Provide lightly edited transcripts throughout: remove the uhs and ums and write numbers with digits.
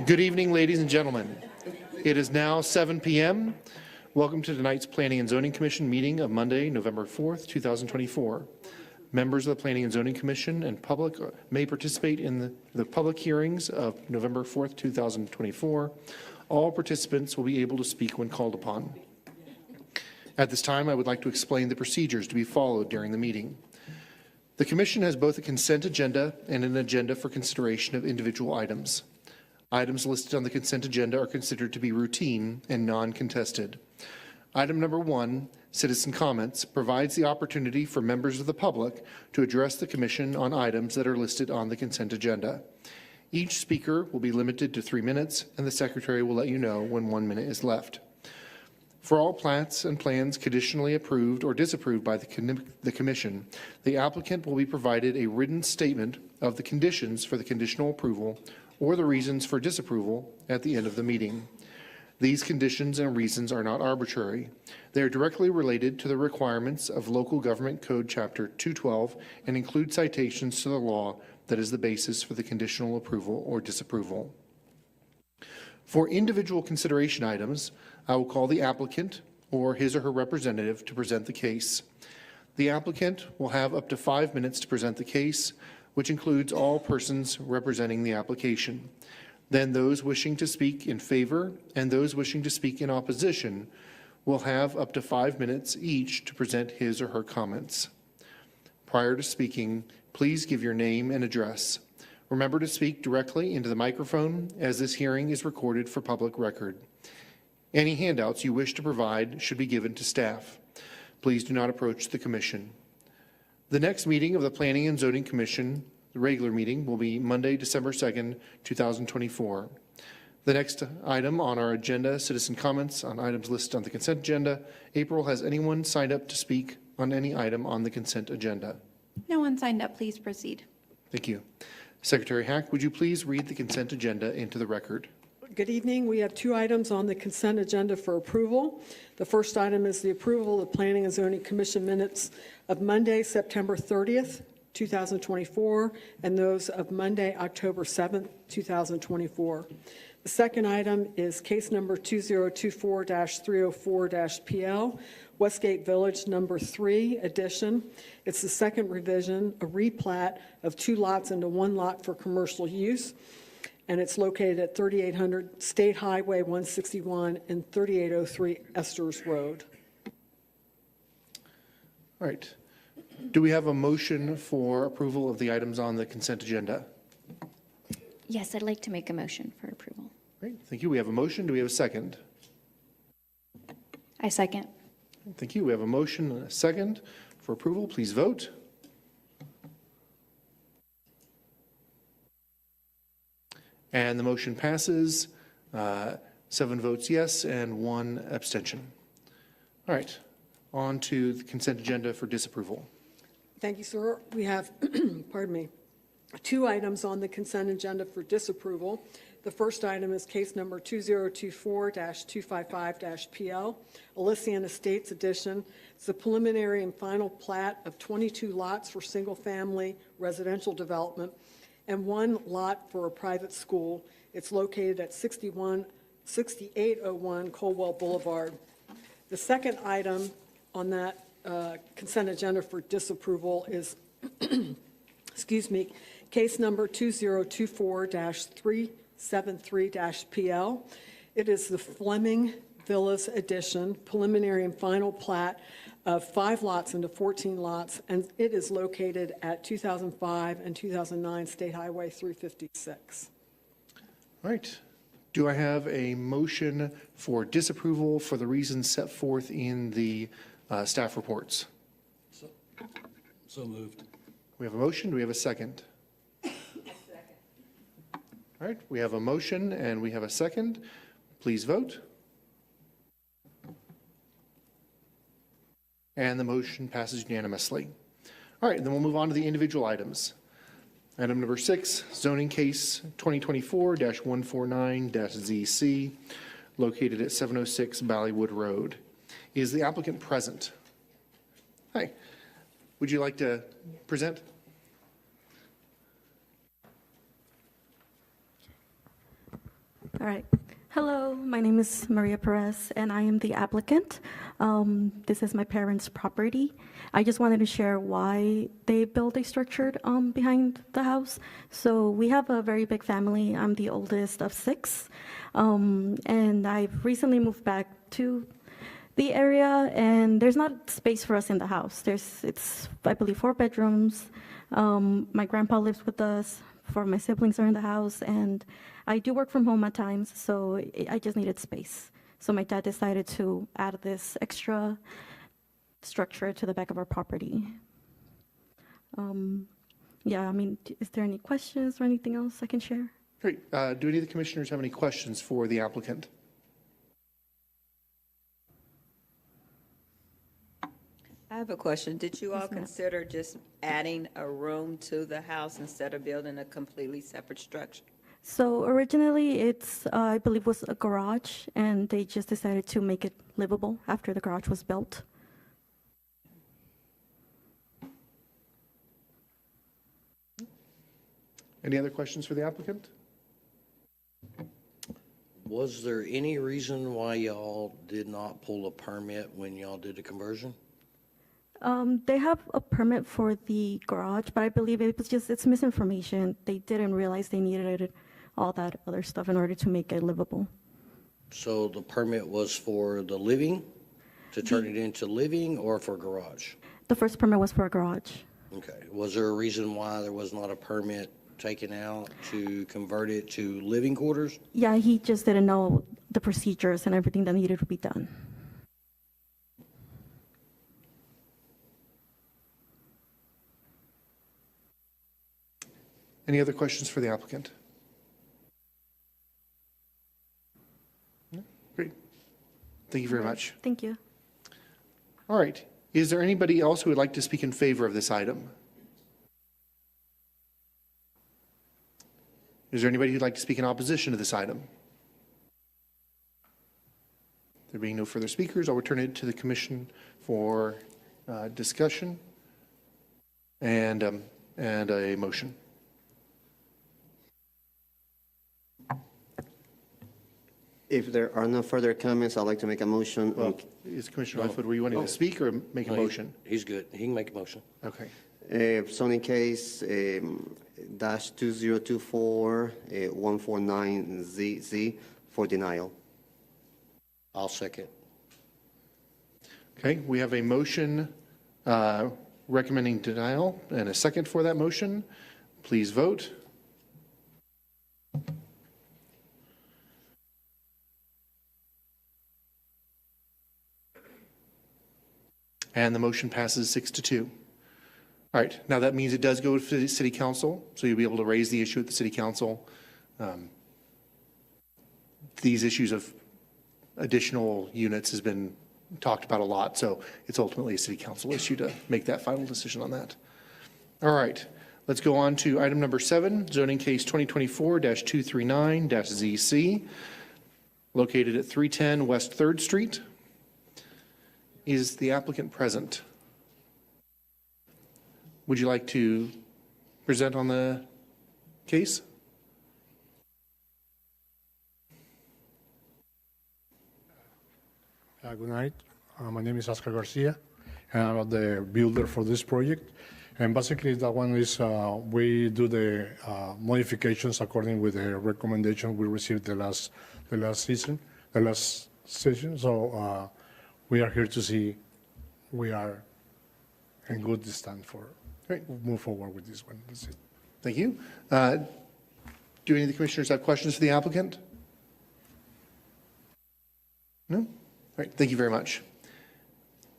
Good evening, ladies and gentlemen. It is now 7 p.m. Welcome to tonight's Planning and Zoning Commission meeting of Monday, November 4th, 2024. Members of the Planning and Zoning Commission and public may participate in the public hearings of November 4th, 2024. All participants will be able to speak when called upon. At this time, I would like to explain the procedures to be followed during the meeting. The Commission has both a consent agenda and an agenda for consideration of individual items. Items listed on the consent agenda are considered to be routine and non-contested. Item number 1, citizen comments, provides the opportunity for members of the public to address the Commission on items that are listed on the consent agenda. Each speaker will be limited to 3 minutes, and the Secretary will let you know when 1 minute is left. For all plats and plans conditionally approved or disapproved by the Commission, the applicant will be provided a written statement of the conditions for the conditional approval or the reasons for disapproval at the end of the meeting. These conditions and reasons are not arbitrary. They are directly related to the requirements of Local Government Code Chapter 212 and include citations to the law that is the basis for the conditional approval or disapproval. For individual consideration items, I will call the applicant or his or her representative to present the case. The applicant will have up to 5 minutes to present the case, which includes all persons representing the application. Then those wishing to speak in favor and those wishing to speak in opposition will have up to 5 minutes each to present his or her comments. Prior to speaking, please give your name and address. Remember to speak directly into the microphone, as this hearing is recorded for public record. Any handouts you wish to provide should be given to staff. Please do not approach the Commission. The next meeting of the Planning and Zoning Commission, the regular meeting, will be Monday, December 2nd, 2024. The next item on our agenda, citizen comments on items listed on the consent agenda. April, has anyone signed up to speak on any item on the consent agenda? No one signed up. Please proceed. Thank you. Secretary Hack, would you please read the consent agenda into the record? Good evening. We have 2 items on the consent agenda for approval. The first item is the approval of the Planning and Zoning Commission minutes of Monday, September 30th, 2024, and those of Monday, October 7th, 2024. The second item is case number 2024-304-PL, Westgate Village number 3 addition. It's the second revision, a replat of 2 lots into 1 lot for commercial use, and it's located at 3800 State Highway 161 and 3803 Esters Road. All right. Do we have a motion for approval of the items on the consent agenda? Yes, I'd like to make a motion for approval. Great. Thank you. We have a motion. Do we have a second? I second. Thank you. We have a motion and a second for approval. Please vote. And the motion passes. 7 votes yes and 1 abstention. All right. On to the consent agenda for disapproval. Thank you, sir. We have, pardon me, 2 items on the consent agenda for disapproval. The first item is case number 2024-255-PL, Elysian Estates Edition. It's the preliminary and final plat of 22 lots for single-family residential development and 1 lot for a private school. It's located at 6801 Colwell Boulevard. The second item on that consent agenda for disapproval is, excuse me, case number 2024-373-PL. It is the Fleming Villas Edition, preliminary and final plat of 5 lots into 14 lots, and it is located at 2005 and 2009 State Highway 356. All right. Do I have a motion for disapproval for the reasons set forth in the staff reports? So moved. We have a motion. Do we have a second? All right. We have a motion and we have a second. Please vote. And the motion passes unanimously. All right, then we'll move on to the individual items. Item number 6, zoning case 2024-149-ZC, located at 706 Ballywood Road. Is the applicant present? Hi. Would you like to present? All right. Hello, my name is Maria Perez, and I am the applicant. This is my parents' property. I just wanted to share why they built a structure behind the house. So we have a very big family. I'm the oldest of 6, and I've recently moved back to the area, and there's not space for us in the house. It's I believe 4 bedrooms. My grandpa lives with us. 4 of my siblings are in the house, and I do work from home at times, so I just needed space. So my dad decided to add this extra structure to the back of our property. Yeah, I mean, is there any questions or anything else I can share? Great. Do any of the commissioners have any questions for the applicant? I have a question. Did you all Yes, ma'am. consider just adding a room to the house instead of building a completely separate structure? So originally it's, I believe was a garage, and they just decided to make it livable after the garage was built. Any other questions for the applicant? Was there any reason why y'all did not pull a permit when y'all did the conversion? They have a permit for the garage, but I believe it was just, it's misinformation. They didn't realize they needed all that other stuff in order to make it livable. So the permit was for the living, to turn it into living, or for garage? The first permit was for a garage. Okay. Was there a reason why there was not a permit taken out to convert it to living quarters? Yeah, he just didn't know the procedures and everything that needed to be done. Any other questions for the applicant? No? Great. Thank you very much. Thank you. All right. Is there anybody else who would like to speak in favor of this item? Is there anybody who'd like to speak in opposition to this item? There being no further speakers, I'll return it to the commission for discussion and a motion. If there are no further comments, I'd like to make a motion. Well, is Commissioner Lightfoot, were you wanting to speak or make a No, motion? He's good. He can make a motion. Okay. Zoning case dash 2024-149ZZ for denial. I'll second. Okay, we have a motion recommending denial and a second for that motion. Please vote. And the motion passes 6-2. All right, now that means it does go to the city council, so you'll be able to raise the issue at the city council. These issues of additional units has been talked about a lot, so it's ultimately a city council issue to make that final decision on that. All right, let's go on to item number 7, zoning case 2024-239-ZC, located at 310 West 3rd Street. Is the applicant present? Would you like to present on the case? Good night. My name is Oscar Garcia, and I'm the builder for this project. And basically, that one is we do the modifications according with the recommendation we received the last session. So we are here to see we are in good stand for move forward with this one. That's it. Thank you. Do any of the commissioners have questions for the applicant? No? All right, thank you very much.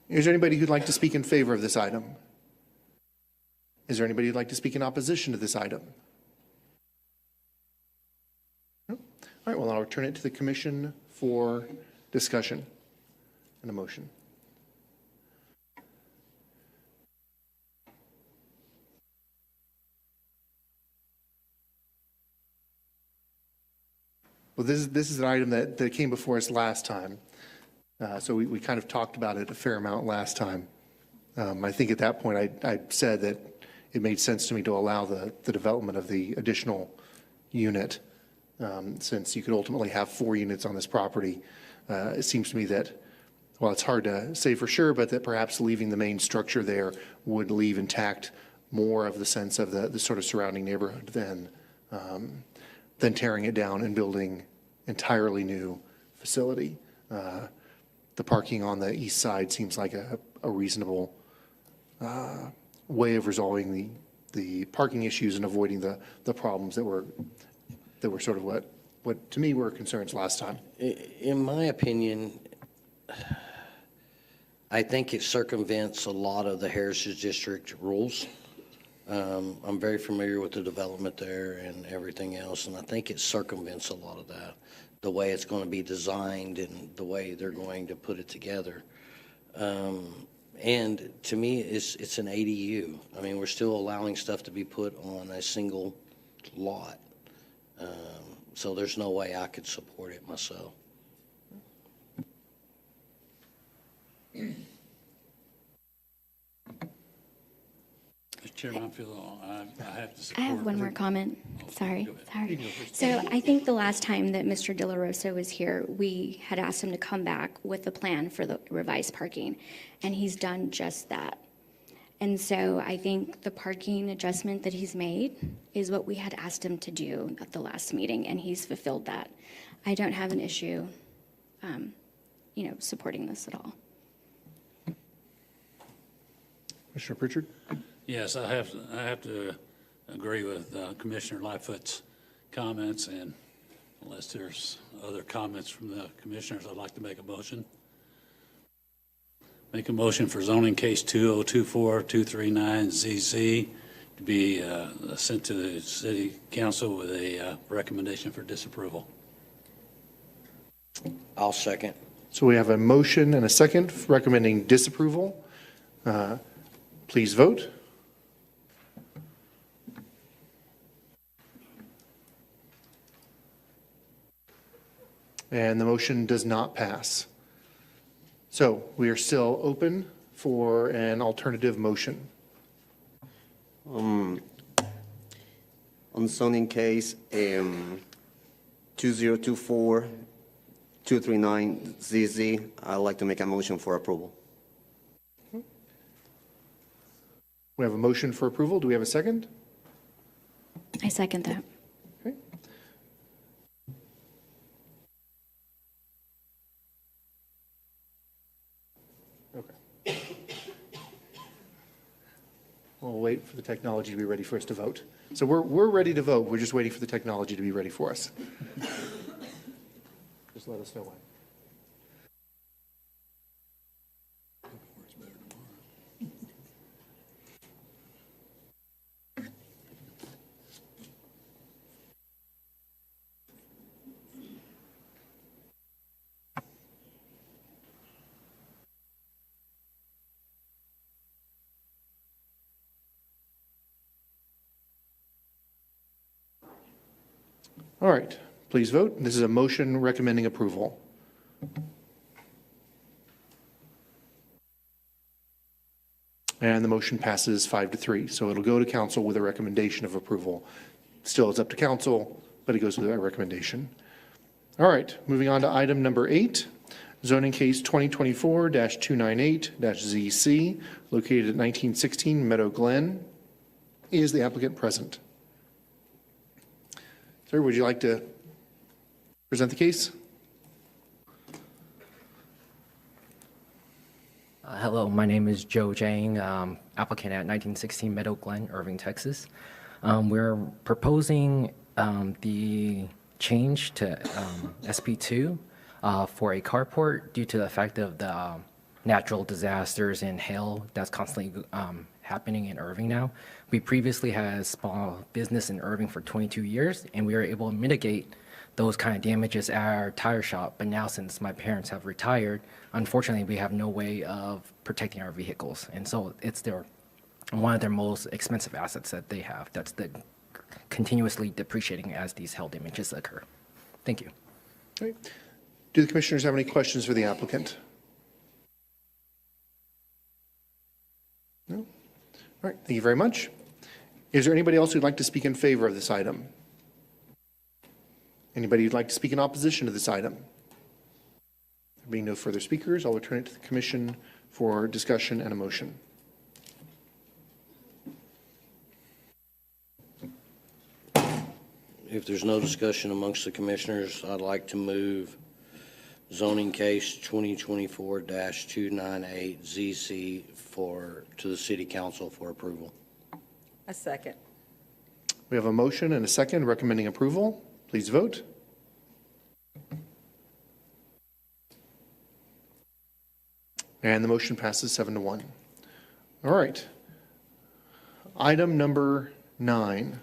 Is there anybody who'd like to speak in favor of this item? Is there anybody who'd like to speak in opposition to this item? No? All right, well, I'll return it to the commission for discussion and a motion. Well, this is an item that came before us last time. So we kind of talked about it a fair amount last time. I think at that point I said that it made sense to me to allow the development of the additional unit since you could ultimately have 4 units on this property. It seems to me that, well, it's hard to say for sure, but that perhaps leaving the main structure there would leave intact more of the sense of the sort of surrounding neighborhood than tearing it down and building entirely new facility. The parking on the east side seems like a reasonable way of resolving the parking issues and avoiding the problems that were sort of what to me were concerns last time. In my opinion, I think it circumvents a lot of the Heritage District rules. I'm very familiar with the development there and everything else, and I think it circumvents a lot of that, the way it's going to be designed and the way they're going to put it together. And to me, it's an ADU. I mean, we're still allowing stuff to be put on a single lot. So there's no way I could support it myself. Mr. Chairman, I feel I have to I support. have one more comment. Sorry, go ahead. sorry. So I think the last time that Mr. De La Rosa was here, we had asked him to come back with a plan for the revised parking, and he's done just that. And so I think the parking adjustment that he's made is what we had asked him to do at the last meeting, and he's fulfilled that. I don't have an issue, supporting this at all. Commissioner Pritchard? Yes, I have to agree with Commissioner Lightfoot's comments, and unless there's other comments from the commissioners, I'd like to make a motion. Make a motion for zoning case 2024239ZZ to be sent to the city council with a recommendation for disapproval. I'll second. So we have a motion and a second recommending disapproval. Please vote. And the motion does not pass. So we are still open for an alternative motion. On zoning case 2024-239ZZ, I'd like to make a motion for approval. We have a motion for approval. Do we have a second? I second that. Okay. Okay. We'll wait for the technology to be ready for us to vote. So we're ready to vote. We're just waiting for the technology to be ready for us. Just let us know when. All right, please vote. This is a motion recommending approval. And the motion passes 5-3, so it'll go to council with a recommendation of approval. Still, it's up to council, but it goes with a recommendation. All right, moving on to item number 8, zoning case 2024-298-ZC, located at 1916 Meadow Glen. Is the applicant present? Sir, would you like to present the case? Hello, my name is Joe Jang, applicant at 1916 Meadow Glen, Irving, Texas. We're proposing the change to SP2 for a carport due to the effect of the natural disasters and hail that's constantly happening in Irving now. We previously had a small business in Irving for 22 years, and we were able to mitigate those kind of damages at our tire shop. But now, since my parents have retired, unfortunately, we have no way of protecting our vehicles. And so it's one of their most expensive assets that they have that's continuously depreciating as these hail damages occur. Thank you. All right. Do the commissioners have any questions for the applicant? No? All right, thank you very much. Is there anybody else who'd like to speak in favor of this item? Anybody who'd like to speak in opposition to this item? There being no further speakers, I'll return it to the commission for discussion and a motion. If there's no discussion amongst the commissioners, I'd like to move zoning case 2024-298ZC to the city council for approval. A second. We have a motion and a second recommending approval. Please vote. And the motion passes 7-1. All right. Item number 9,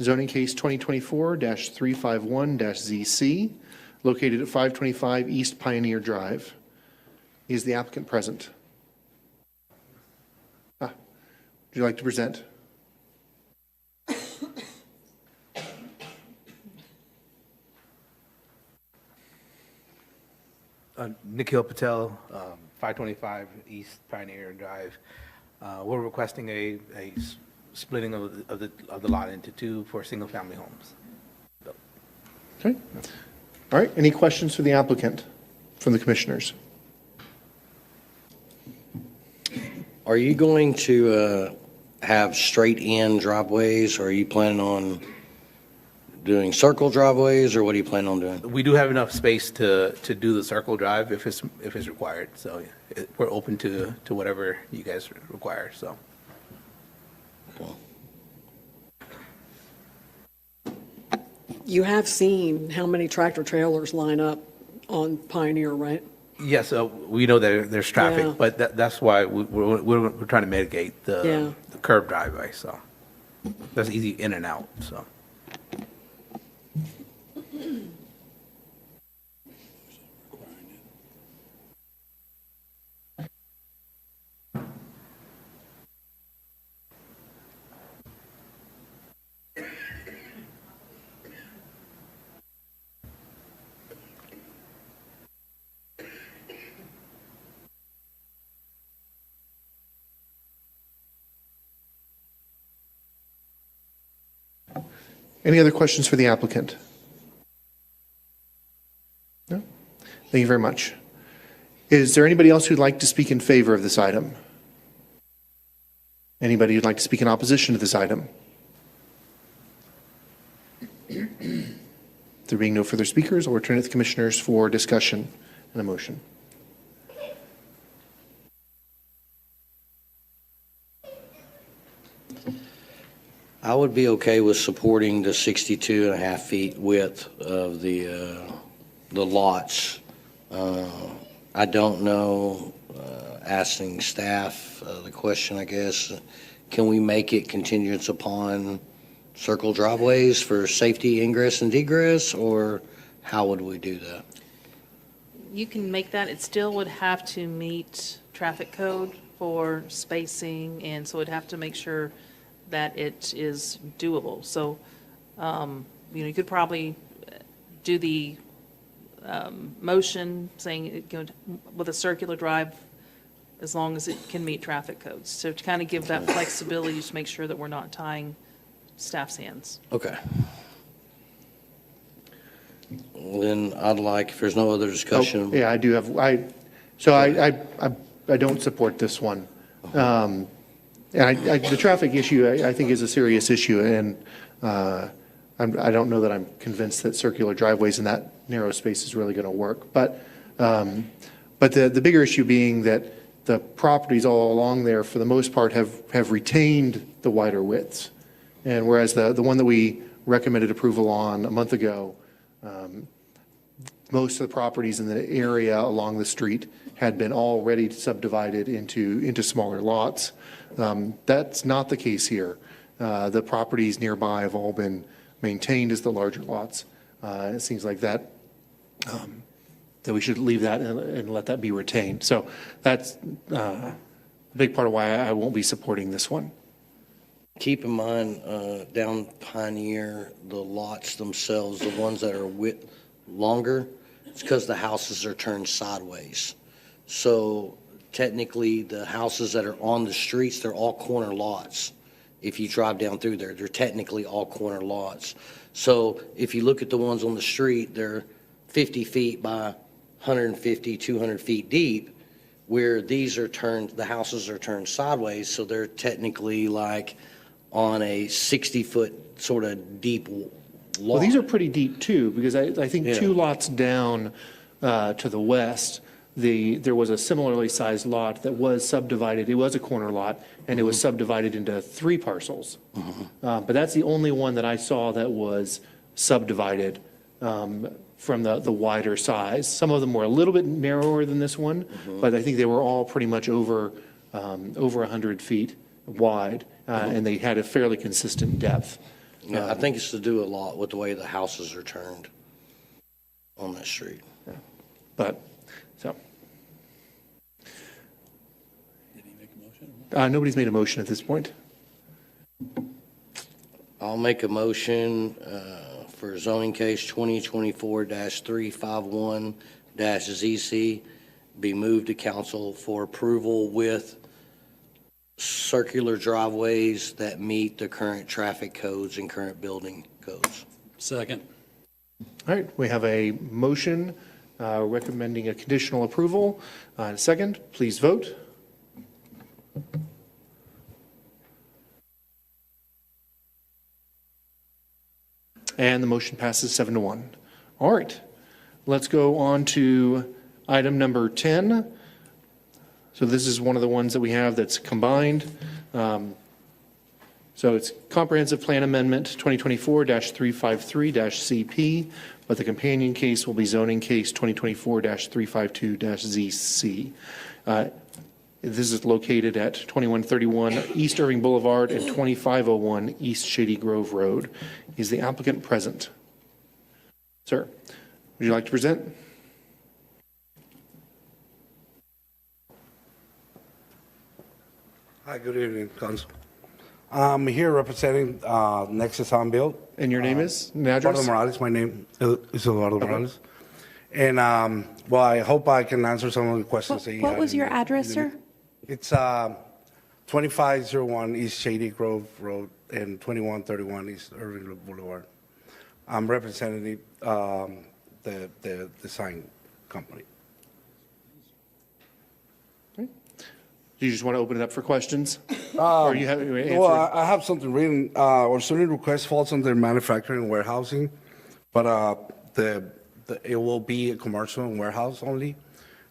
zoning case 2024-351-ZC, located at 525 East Pioneer Drive. Is the applicant present? Would you like to present? Nikhil Patel, 525 East Pioneer Drive. We're requesting a splitting of the lot into two for single-family homes. Okay. All right. Any questions for the applicant from the commissioners? Are you going to have straight-in driveways, or are you planning on doing circle driveways, or what are you planning on doing? We do have enough space to do the circle drive if it's required. So we're open to whatever you guys require. So. You have seen how many tractor trailers line up on Pioneer, right? Yes, we know that there's traffic, Yeah. but that's why we're trying to mitigate Yeah. the curb driveway. So that's easy in and out. So. Any other questions for the applicant? No? Thank you very much. Is there anybody else who'd like to speak in favor of this item? Anybody who'd like to speak in opposition to this item? There being no further speakers, I'll return it to the commissioners for discussion and a motion. I would be okay with supporting the 62 and a half feet width of the lots. I don't know, asking staff the question, I guess, can we make it contingent upon circle driveways for safety ingress and egress, or how would we do that? You can make that. It still would have to meet traffic code for spacing, and so it'd have to make sure that it is doable. So, you could probably do the motion saying, with a circular drive, as long as it can meet traffic codes. So to kind of give that flexibility to make sure that we're not tying staff's hands. Okay. Well, then I'd like, if there's no other discussion. Yeah, I do have, I don't support this one. And the traffic issue, I think, is a serious issue, and I don't know that I'm convinced that circular driveways in that narrow space is really going to work. But the bigger issue being that the properties all along there, for the most part, have retained the wider widths. And whereas the one that we recommended approval on a month ago, most of the properties in the area along the street had been already subdivided into smaller lots. That's not the case here. The properties nearby have all been maintained as the larger lots. It seems like that we should leave that and let that be retained. So that's a big part of why I won't be supporting this one. Keep in mind, down Pioneer, the lots themselves, the ones that are longer, it's because the houses are turned sideways. So technically, the houses that are on the streets, they're all corner lots. if you drive down through there. They're technically all corner lots. So if you look at the ones on the street, they're 50 feet by 150, 200 feet deep, where these are turned, the houses are turned sideways, so they're technically like on a 60-foot sort of deep lot. Well, these are pretty deep too, because I think Yeah. 2 lots down to the west, there was a similarly sized lot that was subdivided. It was a corner lot, and it was subdivided into 3 parcels. But that's the only one that I saw that was subdivided from the wider size. Some of them were a little bit narrower than this one, but I think they were all pretty much over 100 feet wide, and they had a fairly consistent depth. Yeah, I think it's to do a lot with the way the houses are turned on that street. But, so. Nobody's made a motion at this point. I'll make a motion for zoning case 2024-351-ZC be moved to council for approval with circular driveways that meet the current traffic codes and current building codes. Second. All right, we have a motion recommending a conditional approval. A second, please vote. And the motion passes 7-1. All right, let's go on to item number 10. So this is one of the ones that we have that's combined. So it's Comprehensive Plan Amendment 2024-353-CP, but the companion case will be zoning case 2024-352-ZC. This is located at 2131 East Irving Boulevard and 2501 East Shady Grove Road. Is the applicant present? Sir, would you like to present? Hi, good evening, Council. I'm here representing Nexus On Build. And your name is? And address? Eduardo Morales. My name is Eduardo Morales. And, well, I hope I can answer some of the questions that you had. What was your address, sir? It's 2501 East Shady Grove Road and 2131 East Irving Boulevard. I'm representing the design company. Do you just want to open it up for questions? Or you have answered? Well, I have something written. Our zoning request falls under manufacturing and warehousing, but it will be a commercial and warehouse only.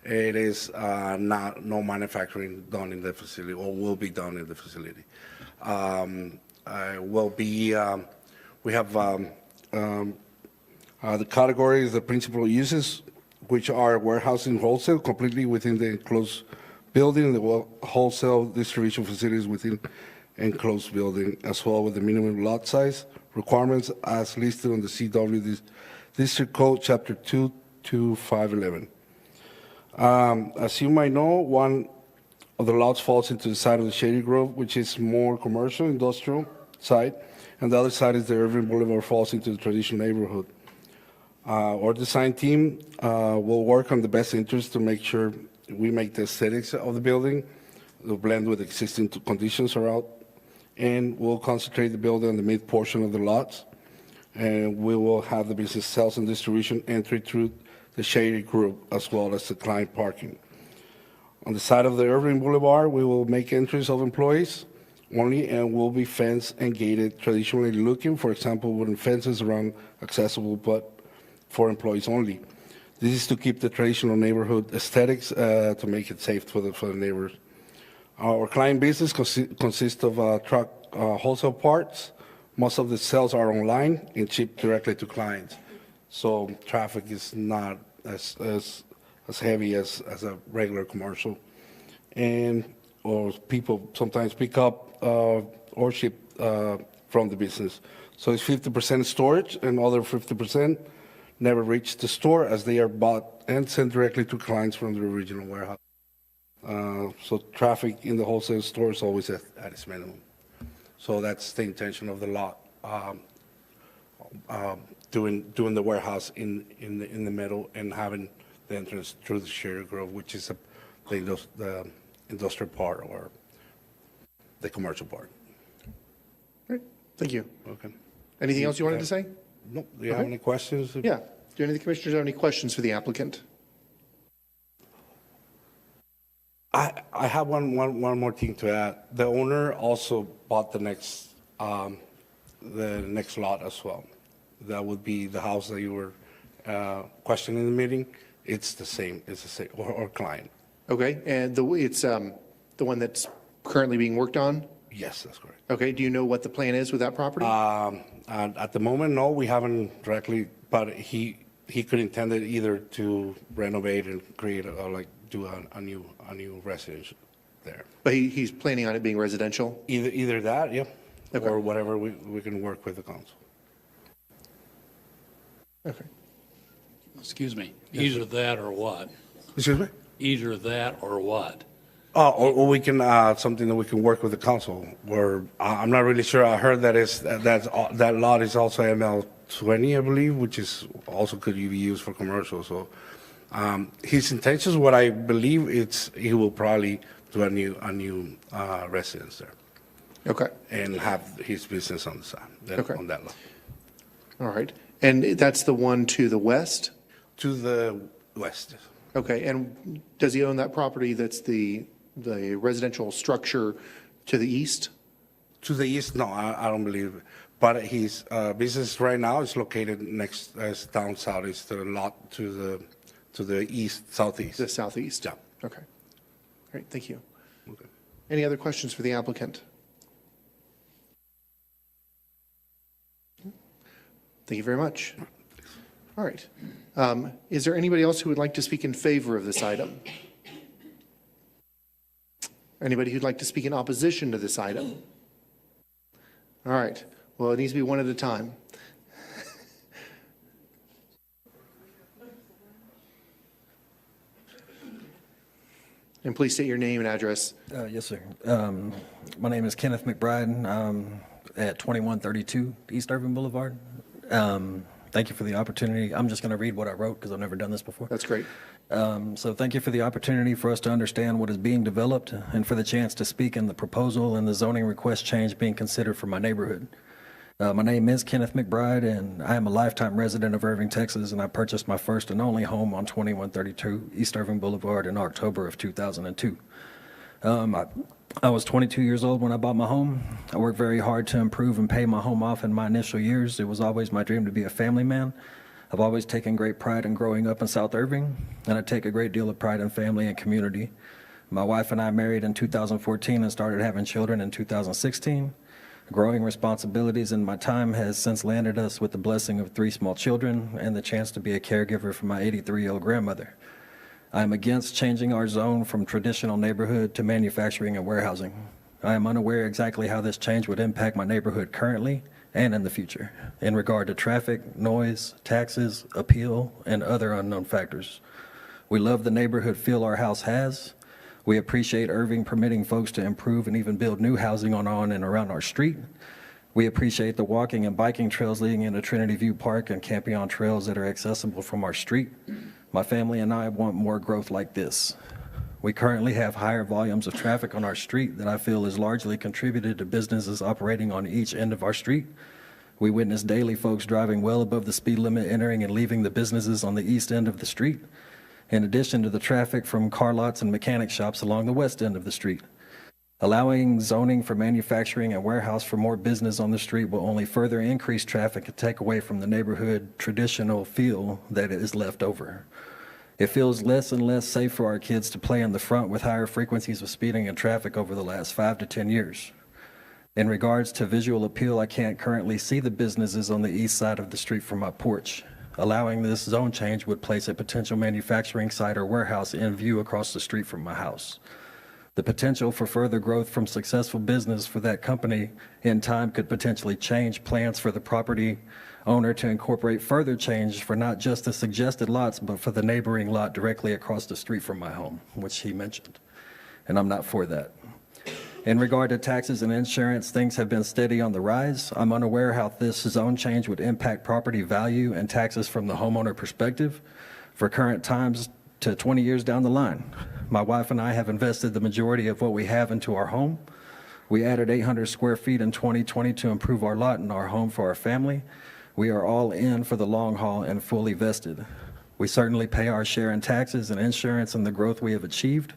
It is no manufacturing done in the facility, or will be done in the facility. We have the categories, the principal uses, which are warehousing wholesale completely within the enclosed building, the wholesale distribution facilities within enclosed building, as well with the minimum lot size requirements as listed on the CW District Code, Chapter 22511. As you might know, one of the lots falls into the side of the Shady Grove, which is more commercial, industrial side, and the other side is the Irving Boulevard, falls into the traditional neighborhood. Our design team will work on the best interest to make sure we make the aesthetics of the building, will blend with existing conditions around, and we'll concentrate the building on the mid portion of the lots. And we will have the business sales and distribution entry through the Shady Group, as well as the client parking. On the side of the Irving Boulevard, we will make entries of employees only, and will be fenced and gated, traditionally looking, for example, wooden fences around accessible, but for employees only. This is to keep the traditional neighborhood aesthetics, to make it safe for the neighbors. Our client business consists of truck wholesale parts. Most of the sales are online and shipped directly to clients. So traffic is not as heavy as a regular commercial. Or people sometimes pick up or ship from the business. So it's 50% storage, and other 50% never reach the store, as they are bought and sent directly to clients from the original warehouse. So traffic in the wholesale store is always at its minimum. So that's the intention of the lot, doing the warehouse in the middle and having the entrance through the Shady Grove, which is the industrial part or the commercial part. Right, thank you. Okay. Anything else you wanted to say? No, do you have any questions? Yeah. Do any of the commissioners have any questions for the applicant? I have one more thing to add. The owner also bought the next lot as well. That would be the house that you were questioning in the meeting. It's the same, or client. Okay, and it's the one that's currently being worked on? Yes, that's correct. Okay, do you know what the plan is with that property? And at the moment, no, we haven't directly, but he could intend it either to renovate and create do a new residence there. But he's planning on it being residential? Either that, yeah, Okay. or whatever we can work with the council. Okay. Excuse me, either that or what? Excuse me? Either that or what? Or we can, something that we can work with the council, where I'm not really sure. I heard that lot is also ML20, I believe, which is also could be used for commercial. So his intentions, what I believe, he will probably do a new residence there. Okay. And have his business on the side, Okay. on that lot. All right. And that's the one to the west? To the west. Okay, and does he own that property that's the residential structure to the east? To the east, no, I don't believe it. But his business right now is located down south. It's the lot to the east, southeast. The southeast? Yeah. Okay. All right, thank you. Okay. Any other questions for the applicant? Thank you very much. All right. Is there anybody else who would like to speak in favor of this item? Anybody who'd like to speak in opposition to this item? All right. Well, it needs to be one at a time. And please state your name and address. Yes, sir. My name is Kenneth McBride. I'm at 2132 East Irving Boulevard. Thank you for the opportunity. I'm just going to read what I wrote because I've never done this before. That's great. So thank you for the opportunity for us to understand what is being developed and for the chance to speak in the proposal and the zoning request change being considered for my neighborhood. My name is Kenneth McBride, and I am a lifetime resident of Irving, Texas, and I purchased my first and only home on 2132 East Irving Boulevard in October of 2002. I was 22 years old when I bought my home. I worked very hard to improve and pay my home off in my initial years. It was always my dream to be a family man. I've always taken great pride in growing up in South Irving, and I take a great deal of pride in family and community. My wife and I married in 2014 and started having children in 2016. Growing responsibilities in my time has since landed us with the blessing of 3 small children and the chance to be a caregiver for my 83-year-old grandmother. I am against changing our zone from traditional neighborhood to manufacturing and warehousing. I am unaware exactly how this change would impact my neighborhood currently and in the future in regard to traffic, noise, taxes, appeal, and other unknown factors. We love the neighborhood feel our house has. We appreciate Irving permitting folks to improve and even build new housing on and around our street. We appreciate the walking and biking trails leading into Trinity View Park and camping on trails that are accessible from our street. My family and I want more growth like this. We currently have higher volumes of traffic on our street that I feel is largely contributed to businesses operating on each end of our street. We witness daily folks driving well above the speed limit entering and leaving the businesses on the east end of the street, in addition to the traffic from car lots and mechanic shops along the west end of the street. Allowing zoning for manufacturing and warehouse for more business on the street will only further increase traffic and take away from the neighborhood traditional feel that is left over. It feels less and less safe for our kids to play in the front with higher frequencies of speeding and traffic over the last 5 to 10 years. In regards to visual appeal, I can't currently see the businesses on the east side of the street from my porch. Allowing this zone change would place a potential manufacturing site or warehouse in view across the street from my house. The potential for further growth from successful business for that company in time could potentially change plans for the property owner to incorporate further change for not just the suggested lots, but for the neighboring lot directly across the street from my home, which he mentioned. And I'm not for that. In regard to taxes and insurance, things have been steady on the rise. I'm unaware how this zone change would impact property value and taxes from the homeowner perspective for current times to 20 years down the line. My wife and I have invested the majority of what we have into our home. We added 800 square feet in 2020 to improve our lot and our home for our family. We are all in for the long haul and fully vested. We certainly pay our share in taxes and insurance and the growth we have achieved.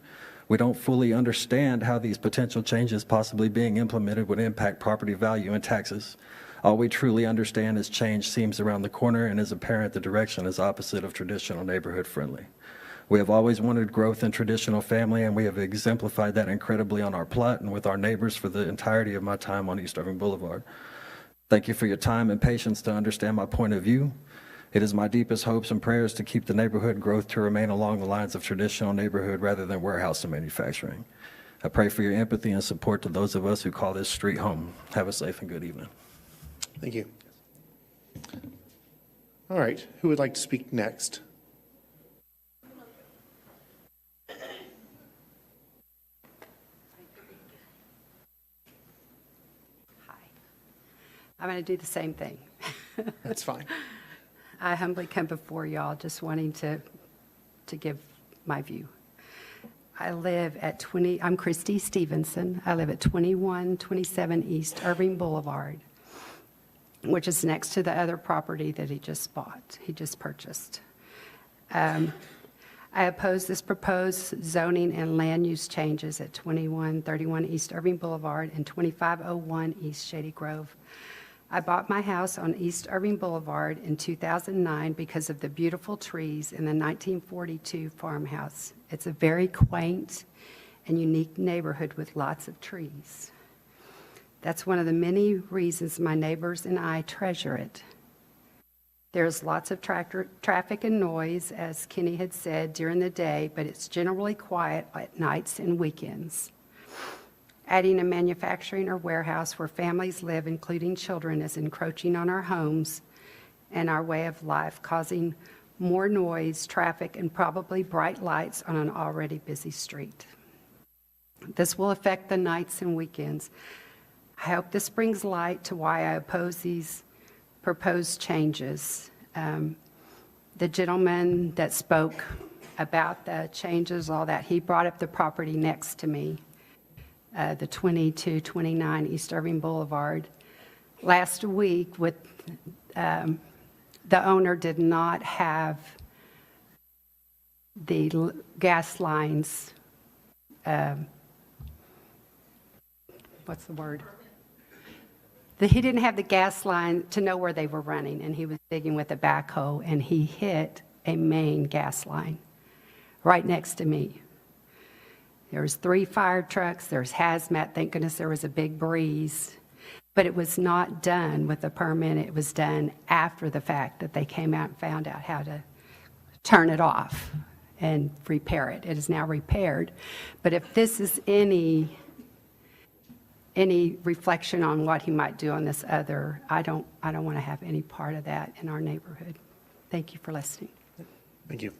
We don't fully understand how these potential changes possibly being implemented would impact property value and taxes. All we truly understand is change seems around the corner and is apparent the direction is opposite of traditional neighborhood friendly. We have always wanted growth in traditional family, and we have exemplified that incredibly on our plot and with our neighbors for the entirety of my time on East Irving Boulevard. Thank you for your time and patience to understand my point of view. It is my deepest hopes and prayers to keep the neighborhood growth to remain along the lines of traditional neighborhood rather than warehouse and manufacturing. I pray for your empathy and support to those of us who call this street home. Have a safe and good evening. Thank you. All right, who would like to speak next? I'm going to do the same thing. That's fine. I humbly come before y'all just wanting to give my view. I'm Christy Stevenson. I live at 2127 East Irving Boulevard, which is next to the other property that he just purchased. I oppose this proposed zoning and land use changes at 2131 East Irving Boulevard and 2501 East Shady Grove. I bought my house on East Irving Boulevard in 2009 because of the beautiful trees in the 1942 farmhouse. It's a very quaint and unique neighborhood with lots of trees. That's one of the many reasons my neighbors and I treasure it. There's lots of traffic and noise, as Kenny had said, during the day, but it's generally quiet at nights and weekends. Adding a manufacturing or warehouse where families live, including children, is encroaching on our homes and our way of life, causing more noise, traffic, and probably bright lights on an already busy street. This will affect the nights and weekends. I hope this brings light to why I oppose these proposed changes. The gentleman that spoke about the changes, all that, he brought up the property next to me, the 2229 East Irving Boulevard. Last week, with the owner did not have the gas lines, what's the word? He didn't have the gas line to know where they were running, and he was digging with a backhoe, and he hit a main gas line right next to me. There was 3 fire trucks, there's hazmat, thank goodness there was a big breeze, but it was not done with a permit. It was done after the fact that they came out and found out how to turn it off and repair it. It is now repaired, but if this is any reflection on what he might do on this other, I don't want to have any part of that in our neighborhood. Thank you for listening. Thank you.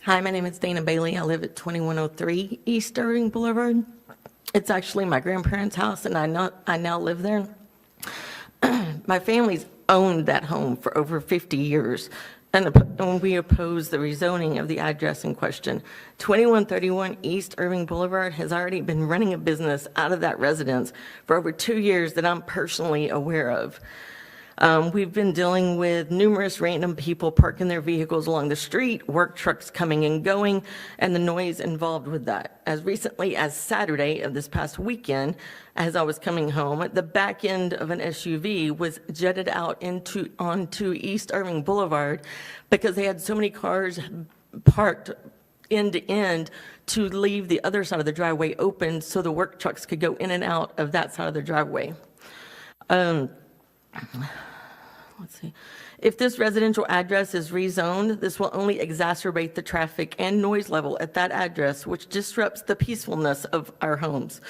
Hi, my name is Dana Bailey. I live at 2103 East Irving Boulevard. It's actually my grandparents' house, and I now live there. My family's owned that home for over 50 years, and we oppose the rezoning of the address in question. 2131 East Irving Boulevard has already been running a business out of that residence for over 2 years that I'm personally aware of. We've been dealing with numerous random people parking their vehicles along the street, work trucks coming and going, and the noise involved with that. As recently as Saturday of this past weekend, as I was coming home, the back end of an SUV was jetted out onto East Irving Boulevard because they had so many cars parked end to end to leave the other side of the driveway open so the work trucks could go in and out of that side of the driveway. Let's see. If this residential address is rezoned, this will only exacerbate the traffic and noise level at that address, which disrupts the peacefulness of our homes.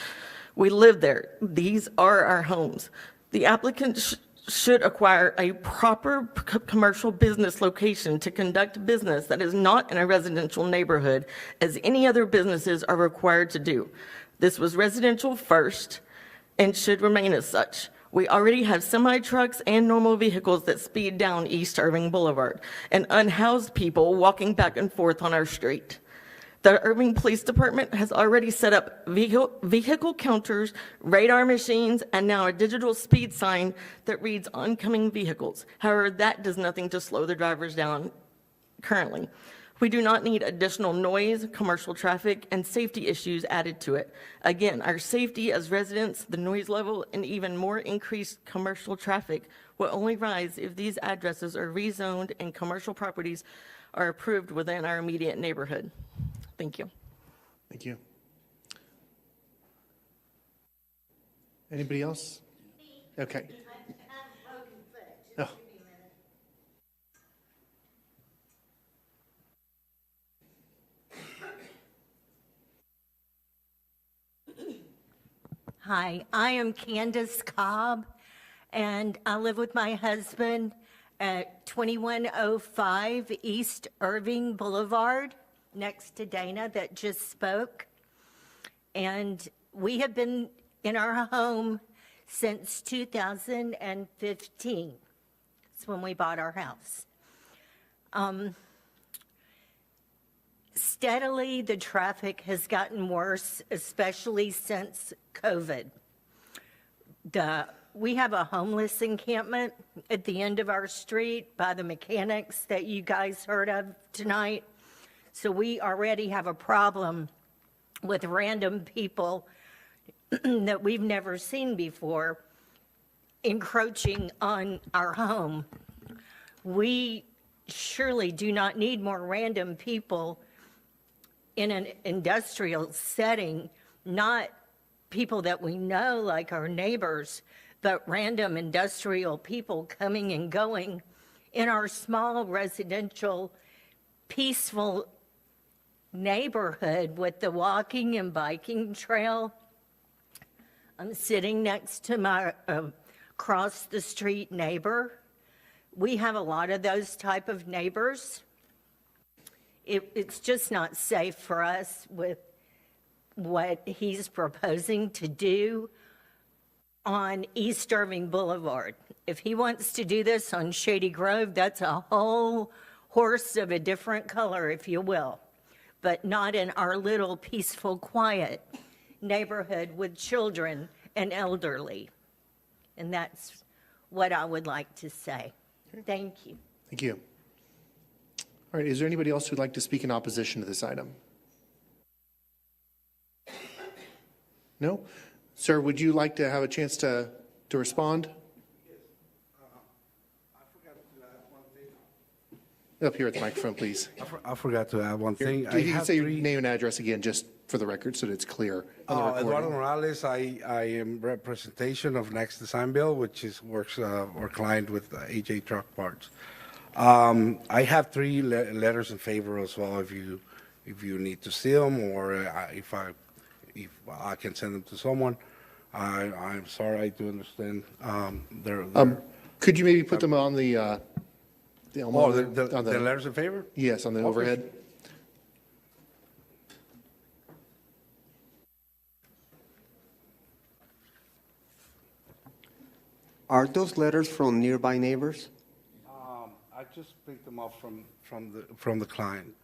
We live there. These are our homes. The applicant should acquire a proper commercial business location to conduct business that is not in a residential neighborhood, as any other businesses are required to do. This was residential first and should remain as such. We already have semi-trucks and normal vehicles that speed down East Irving Boulevard and unhoused people walking back and forth on our street. The Irving Police Department has already set up vehicle counters, radar machines, and now a digital speed sign that reads oncoming vehicles. However, that does nothing to slow the drivers down currently. We do not need additional noise, commercial traffic, and safety issues added to it. Again, our safety as residents, the noise level, and even more increased commercial traffic will only rise if these addresses are rezoned and commercial properties are approved within our immediate neighborhood. Thank you. Thank you. Anybody else? Okay. Oh. Hi, I am Candace Cobb, and I live with my husband at 2105 East Irving Boulevard, next to Dana that just spoke. And we have been in our home since 2015. That's when we bought our house. Steadily, the traffic has gotten worse, especially since COVID. We have a homeless encampment at the end of our street by the mechanics that you guys heard of tonight. So we already have a problem with random people that we've never seen before encroaching on our home. We surely do not need more random people in an industrial setting, not people that we know like our neighbors, but random industrial people coming and going in our small residential, peaceful neighborhood with the walking and biking trail. I'm sitting next to my across the street neighbor. We have a lot of those type of neighbors. It's just not safe for us with what he's proposing to do on East Irving Boulevard. If he wants to do this on Shady Grove, that's a whole horse of a different color, if you will, but not in our little peaceful, quiet neighborhood with children and elderly. And that's what I would like to say. Thank you. Thank you. All right, is there anybody else who'd like to speak in opposition to this item? No? Sir, would you like to have a chance to respond? Up here at the microphone, please. I forgot to add one thing. You can say your name and address again, just for the record, so that it's clear on the recording. Eduardo Morales, I am representation of Next Design Build, which is works or client with AJ Truck Parts. I have three letters in favor as well. If you need to see them, or if I can send them to someone. I'm sorry, I do understand. Could you maybe put them on the the letters in favor? Yes, on the overhead. Are those letters from nearby neighbors? I just picked them up from the client.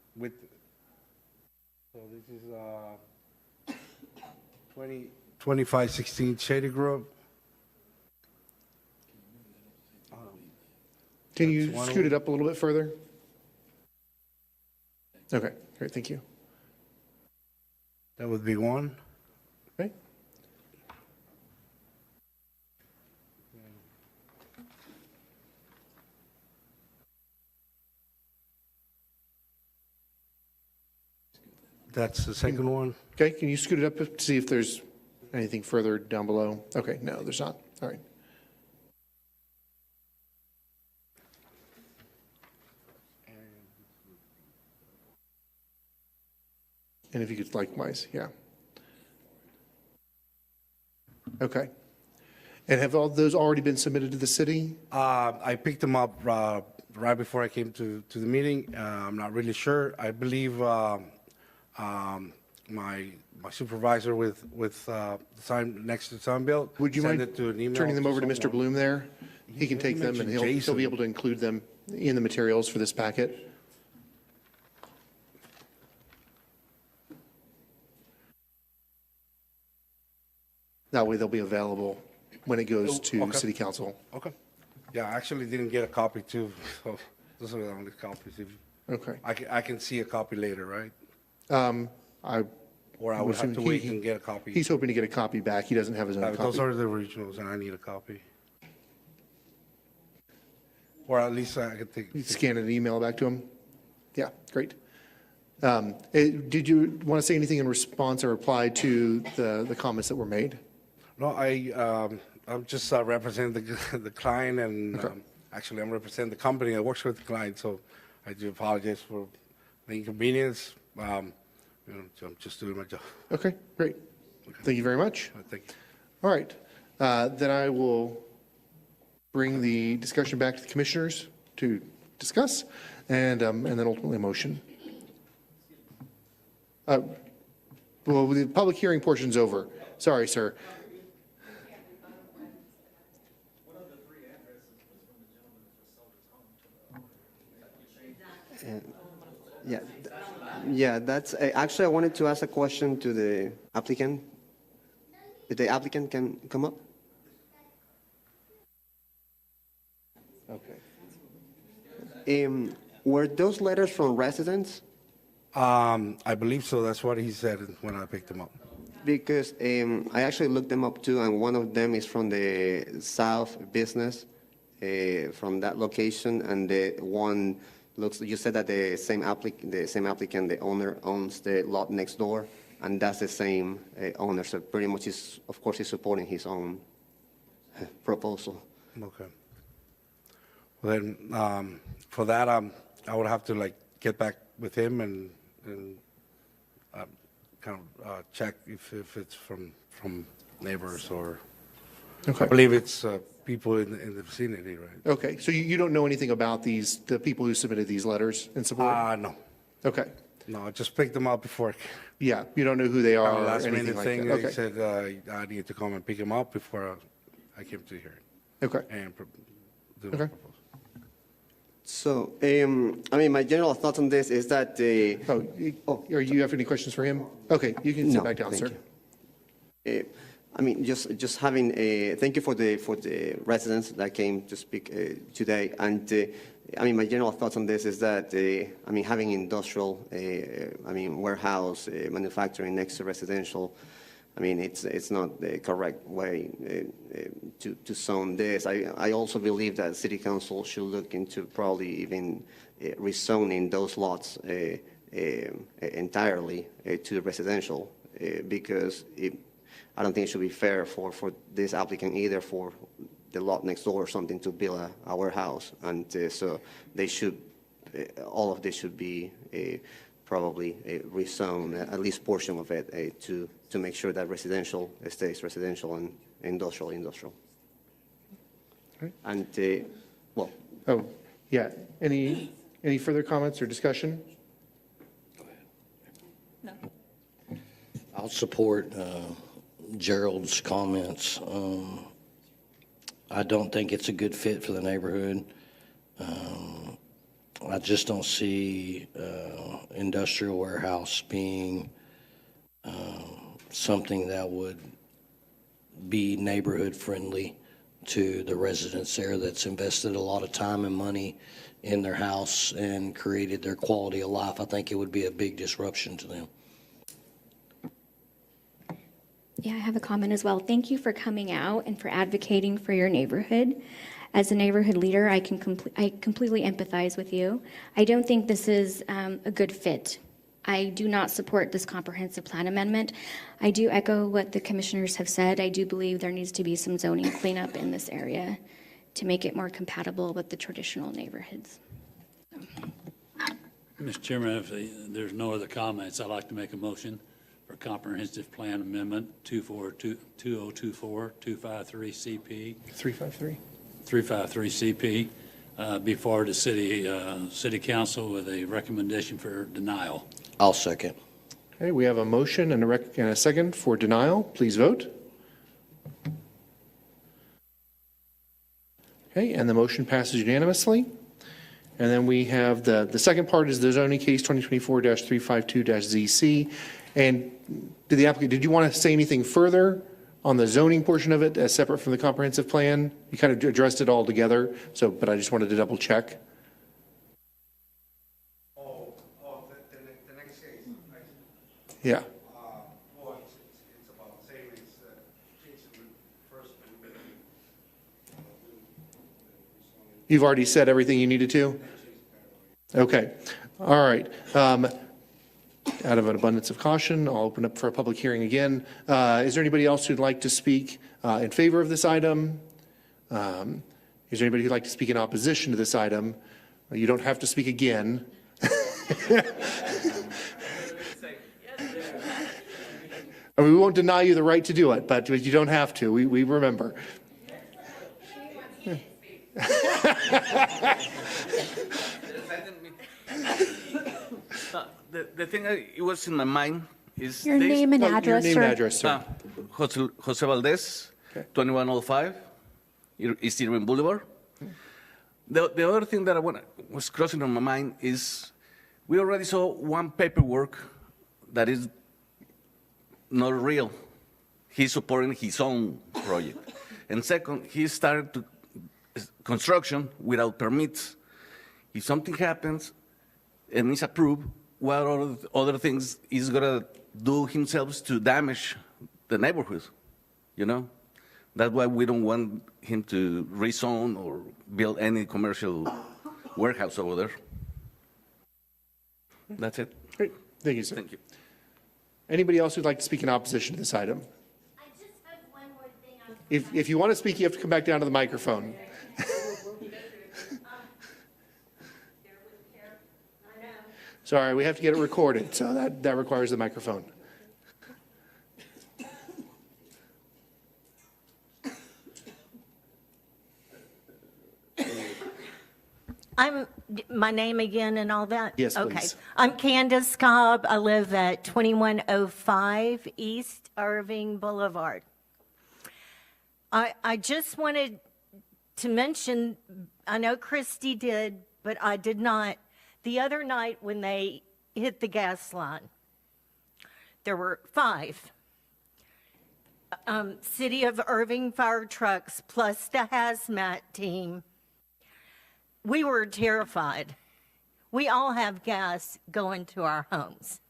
So this is 2516 Shady Grove. Can you scoot it up a little bit further? Okay, great, thank you. That would be one. Okay. That's the second one. Okay, can you scoot it up to see if there's anything further down below? Okay, no, there's not. All right. And if you could likewise, yeah. Okay. And have all those already been submitted to the city? I picked them up right before I came to the meeting. I'm not really sure. I believe my supervisor with sign next to Sunbelt. Would you send mind it to an email turning them over to Mr. someone. Bloom there? He can take them, and mentioned he'll be Jason. able to include them in the materials for this packet. That way they'll be available when it goes to Okay. city council. Okay. Yeah, I actually didn't get a copy too, so those are the only copies. Okay. I can see a copy later, right? I Or I would have to assume wait and get a copy. He's hoping to get a copy back. He doesn't have his own copy. Those are the originals, and I need a copy. Or at least I could take. You scan it and email it back to him? Yeah, great. Did you want to say anything in response or reply to the comments that were made? No, I'm just representing the client, and actually I'm representing the company that works with the client, so I do apologize for the inconvenience. So I'm just doing my job. Okay, great. Thank you very much. Thank you. All right. Then I will bring the discussion back to the commissioners to discuss, and then ultimately a motion. Well, the public hearing portion's over. Sorry, sir. Yeah, that's, actually, I wanted to ask a question to the applicant. If the applicant can come up? Okay. Were those letters from residents? I believe so. That's what he said when I picked him up. Because I actually looked them up too, and one of them is from the South Business, from that location, and the one looks. You said that the same applicant, the owner owns the lot next door, and that's the same owner. So pretty much, of course, he's supporting his own proposal. Okay. Well, then, for that, I would have to get back with him and kind of check if it's from neighbors or. Okay. I believe it's people in the vicinity, right? Okay, so you don't know anything about the people who submitted these letters in support? No. Okay. No, I just picked them up before. Yeah, you don't know who they are or Last anything minute like thing, that? they Okay. said I needed to come and pick him up before I came to the hearing. Okay. And do Okay. my proposal. So, my general thoughts on this is that Are you have any questions for him? Okay, you can sit No, back down, thank sir. just having thank you for the residents that came to speak today. And my general thoughts on this is that having industrial, warehouse manufacturing next to residential, it's not the correct way to zone this. I also believe that City Council should look into probably even rezoning those lots entirely to residential because I don't think it should be fair for this applicant either for the lot next door or something to build a warehouse. And so they should, all of this should be probably rezoned, at least portion of it, to make sure that residential stays residential and industrial. Right. And, Oh, yeah. Any further comments or discussion? No. I'll support Gerald's comments. I don't think it's a good fit for the neighborhood. I just don't see industrial warehouse being something that would be neighborhood friendly to the residents there that's invested a lot of time and money in their house and created their quality of life. I think it would be a big disruption to them. Yeah, I have a comment as well. Thank you for coming out and for advocating for your neighborhood. As a neighborhood leader, I completely empathize with you. I don't think this is a good fit. I do not support this comprehensive plan amendment. I do echo what the commissioners have said. I do believe there needs to be some zoning cleanup in this area to make it more compatible with the traditional neighborhoods. Mr. Chairman, if there's no other comments, I'd like to make a motion for comprehensive plan amendment 2024 253 CP. 353. 353 CP before the city council with a recommendation for denial. I'll second. Okay, we have a motion and a second for denial. Please vote. Okay, and the motion passes unanimously. And then we have the second part is the zoning case 2024-352-ZC. And did you want to say anything further on the zoning portion of it as separate from the comprehensive plan? You kind of addressed it all together, but I just wanted to double check. The next case. Yeah. Well, it's about the same, it's changing the first. You've already said everything you needed to? Okay. All right. Out of an abundance of caution, I'll open up for a public hearing again. Is there anybody else who'd like to speak in favor of this item? Is there anybody who'd like to speak in opposition to this item? You don't have to speak again. I mean, we won't deny you the right to do it, but you don't have to. We remember. The thing it was in my mind is Your name and address, your name and address, sir. Jose Valdez, 2105 East Irving Boulevard. The other thing that was crossing on my mind is we already saw one paperwork that is not real. He's supporting his own project. And second, he started construction without permits. If something happens and is approved, what other things he's gonna do himself to damage the neighborhood, you know? That's why we don't want him to rezone or build any commercial warehouse over there. That's it. Great. Thank you, sir. Thank you. Anybody else who'd like to speak in opposition to this item? I just have one more thing. If you want to speak, you have to come back down to the microphone. Sorry, we have to get it recorded, so that requires the microphone. My name again and all that? Yes, Okay. please. I'm Candace Cobb. I live at 2105 East Irving Boulevard. I just wanted to mention, I know Christy did, but I did not. The other night when they hit the gas line, there were 5 City of Irving fire trucks plus the hazmat team. We were terrified. We all have gas going to our homes.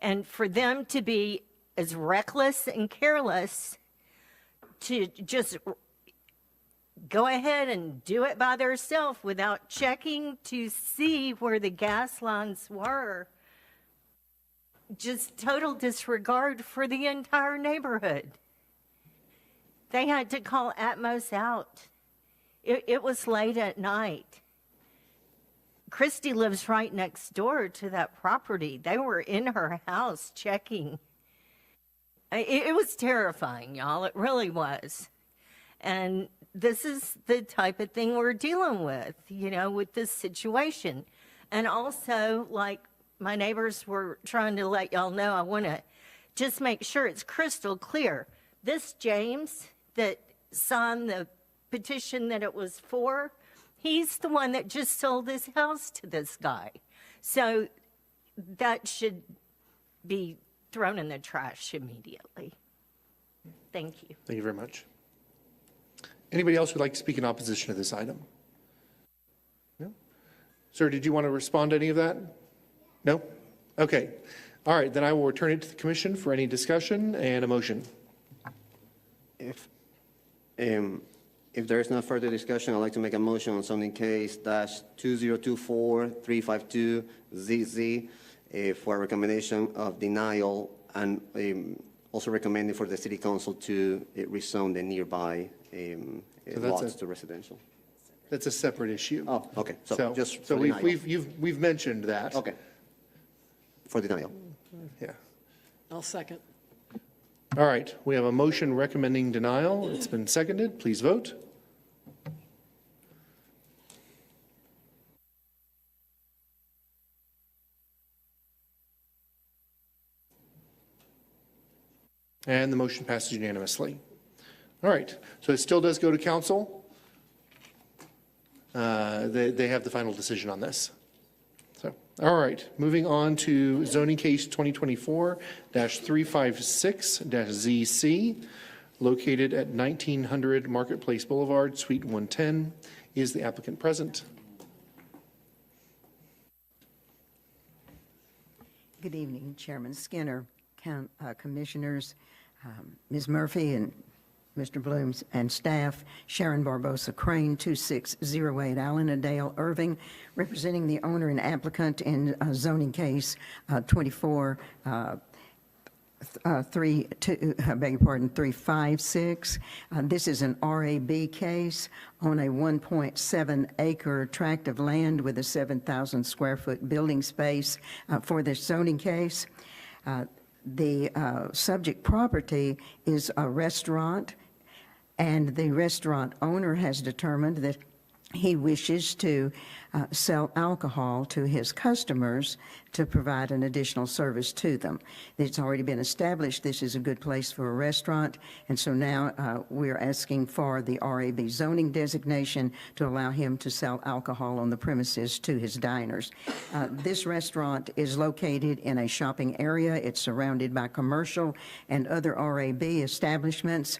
And for them to be as reckless and careless to just go ahead and do it by themselves without checking to see where the gas lines were, just total disregard for the entire neighborhood. They had to call Atmos out. It was late at night. Christy lives right next door to that property. They were in her house checking. It was terrifying, y'all. It really was. And this is the type of thing we're dealing with, you know, with this situation. And also, like my neighbors were trying to let y'all know, I want to just make sure it's crystal clear. This James that signed the petition that it was for, he's the one that just sold his house to this guy. So that should be thrown in the trash immediately. Thank you. Thank you very much. Anybody else who'd like to speak in opposition to this item? No? Sir, did you want to respond to any of that? No? Okay. All right, then I will return it to the commission for any discussion and a motion. If there is no further discussion, I'd like to make a motion on zoning case -2024-352-ZZ for a recommendation of denial and also recommending for the city council to rezone the nearby lots to residential. That's a separate issue. Oh, okay. So just so for denial. we've mentioned that. Okay. For denial. Yeah. I'll second. All right, we have a motion recommending denial. It's been seconded. Please vote. And the motion passes unanimously. All right, so it still does go to council. They have the final decision on this. So, all right, moving on to zoning case 2024-356-ZC, located at 1900 Marketplace Boulevard, Suite 110. Is the applicant present? Good evening, Chairman Skinner, Commissioners, Ms. Murphy and Mr. Blooms and staff, Sharon Barbosa Crane, 2608 Allendale, Irving, representing the owner and applicant in zoning case 356. This is an RAB case on a 1.7 acre tract of land with a 7,000 square foot building space for this zoning case. The subject property is a restaurant, and the restaurant owner has determined that he wishes to sell alcohol to his customers to provide an additional service to them. It's already been established this is a good place for a restaurant, and so now we're asking for the RAB zoning designation to allow him to sell alcohol on the premises to his diners. This restaurant is located in a shopping area. It's surrounded by commercial and other RAB establishments.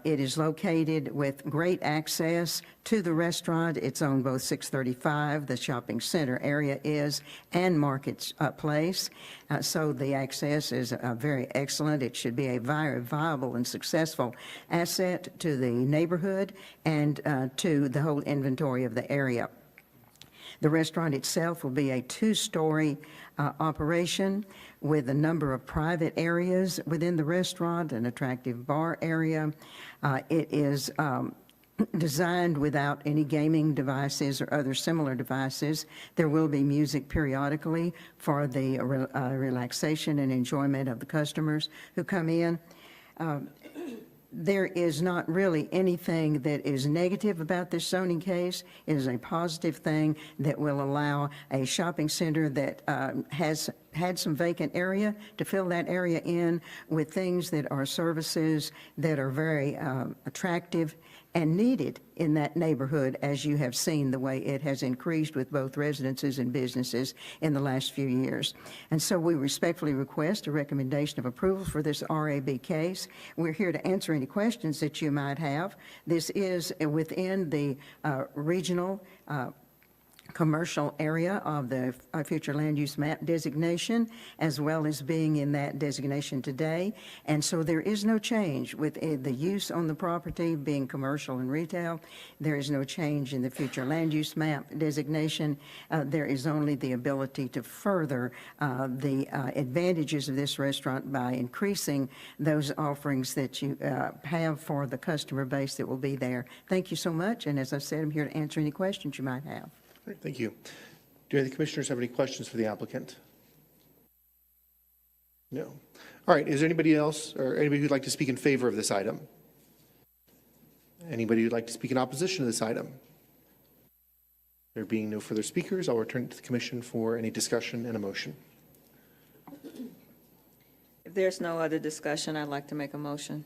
It is located with great access to the restaurant. It's on both 635, the shopping center area is, and Market Place. So the access is very excellent. It should be a very viable and successful asset to the neighborhood and to the whole inventory of the area. The restaurant itself will be a two-story operation with a number of private areas within the restaurant, an attractive bar area. It is designed without any gaming devices or other similar devices. There will be music periodically for the relaxation and enjoyment of the customers who come in. There is not really anything that is negative about this zoning case. It is a positive thing that will allow a shopping center that has had some vacant area to fill that area in with things that are services that are very attractive and needed in that neighborhood, as you have seen the way it has increased with both residences and businesses in the last few years. And so we respectfully request a recommendation of approval for this RAB case. We're here to answer any questions that you might have. This is within the regional commercial area of the future land use map designation, as well as being in that designation today. And so there is no change with the use on the property being commercial and retail. There is no change in the future land use map designation. There is only the ability to further the advantages of this restaurant by increasing those offerings that you have for the customer base that will be there. Thank you so much. And as I said, I'm here to answer any questions you might have. Great, thank you. Do any of the commissioners have any questions for the applicant? No. All right, is there anybody else or anybody who'd like to speak in favor of this item? Anybody who'd like to speak in opposition to this item? There being no further speakers, I'll return it to the commission for any discussion and a motion. If there's no other discussion, I'd like to make a motion.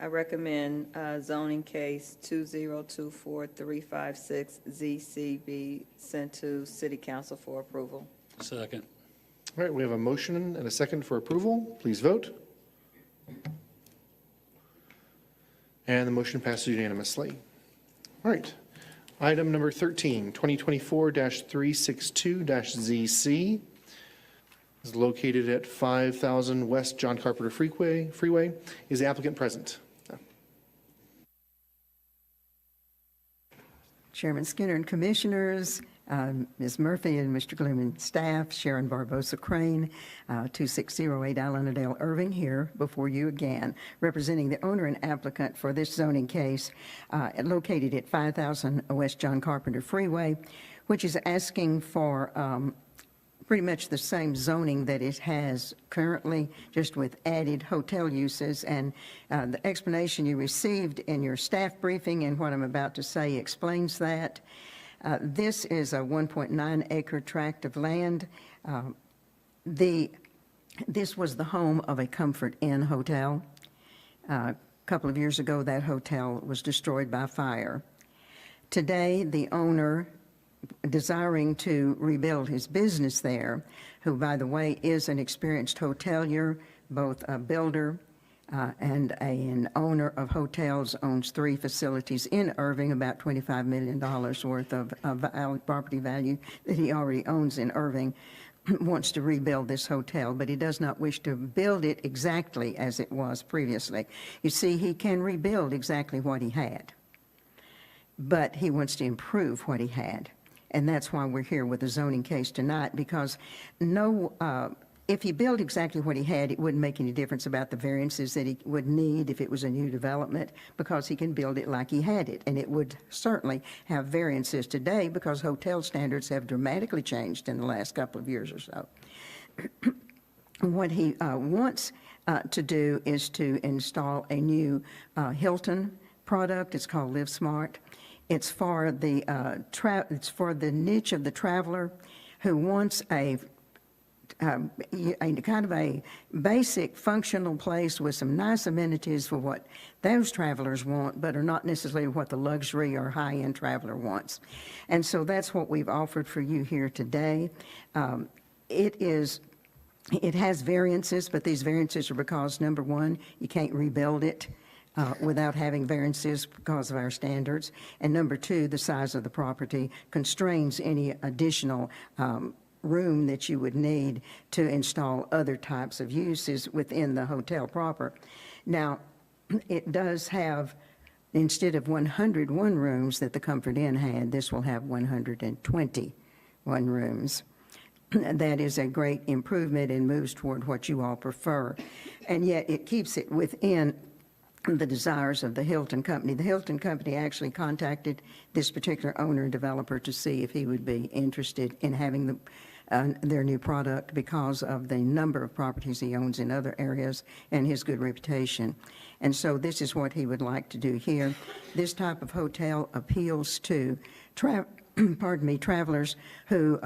I recommend zoning case 2024-356 be sent to City Council for approval. Second. All right, we have a motion and a second for approval. Please vote. And the motion passes unanimously. All right, item number 13, 2024-362-ZC is located at 5000 West John Carpenter Freeway. Is the applicant present? Chairman Skinner and Commissioners, Ms. Murphy and Mr. Gloom and staff, Sharon Barbosa Crane, 2608 Allendale, Irving, here before you again, representing the owner and applicant for this zoning case located at 5000 West John Carpenter Freeway, which is asking for pretty much the same zoning that it has currently, just with added hotel uses. And the explanation you received in your staff briefing and what I'm about to say explains that. This is a 1.9 acre tract of land. The This was the home of a Comfort Inn hotel. A couple of years ago, that hotel was destroyed by fire. Today, the owner, desiring to rebuild his business there, who, by the way, is an experienced hotelier, both a builder and an owner of hotels, owns 3 facilities in Irving, about $25 million worth of property value that he already owns in Irving, wants to rebuild this hotel, but he does not wish to build it exactly as it was previously. You see, he can rebuild exactly what he had, but he wants to improve what he had. And that's why we're here with the zoning case tonight, because if he built exactly what he had, it wouldn't make any difference about the variances that he would need if it was a new development, because he can build it like he had it. And it would certainly have variances today because hotel standards have dramatically changed in the last couple of years or so. What he wants to do is to install a new Hilton product. It's called Live Smart. It's for the niche of the traveler who wants a kind of a basic functional place with some nice amenities for what those travelers want, but are not necessarily what the luxury or high-end traveler wants. And so that's what we've offered for you here today. It has variances, but these variances are because, number one, you can't rebuild it without having variances because of our standards. And number two, the size of the property constrains any additional room that you would need to install other types of uses within the hotel proper. Now, it does have, instead of 101 rooms that the Comfort Inn had, this will have 121 rooms. That is a great improvement and moves toward what you all prefer. And yet it keeps it within the desires of the Hilton Company. The Hilton Company actually contacted this particular owner and developer to see if he would be interested in having their new product because of the number of properties he owns in other areas and his good reputation. And so this is what he would like to do here. This type of hotel appeals to travelers who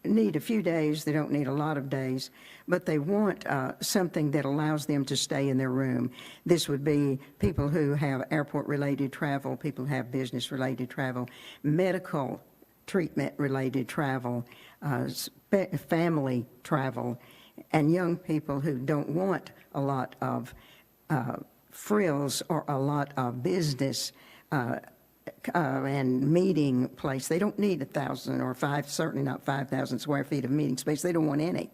need a few days. They don't need a lot of days, but they want something that allows them to stay in their room. This would be people who have airport-related travel, people who have business-related travel, medical treatment-related travel, family travel, and young people who don't want a lot of frills or a lot of business and meeting place. They don't need 1,000 or certainly not 5,000 square feet of meeting space. They don't want any.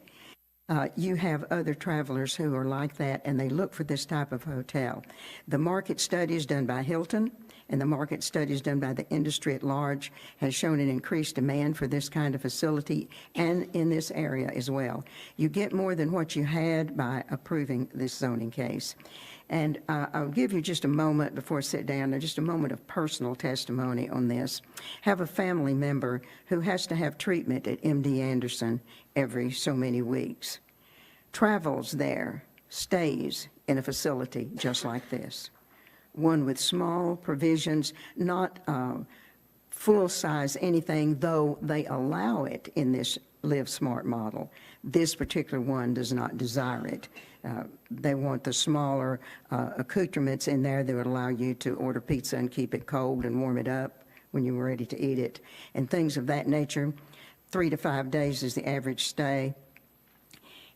You have other travelers who are like that, and they look for this type of hotel. The market studies done by Hilton and the market studies done by the industry at large has shown an increased demand for this kind of facility and in this area as well. You get more than what you had by approving this zoning case. And I'll give you just a moment before I sit down, just a moment of personal testimony on this. Have a family member who has to have treatment at MD Anderson every so many weeks, travels there, stays in a facility just like this, one with small provisions, not full-size anything, though they allow it in this Live Smart model. This particular one does not desire it. They want the smaller accoutrements in there that would allow you to order pizza and keep it cold and warm it up when you were ready to eat it, and things of that nature. 3 to 5 days is the average stay.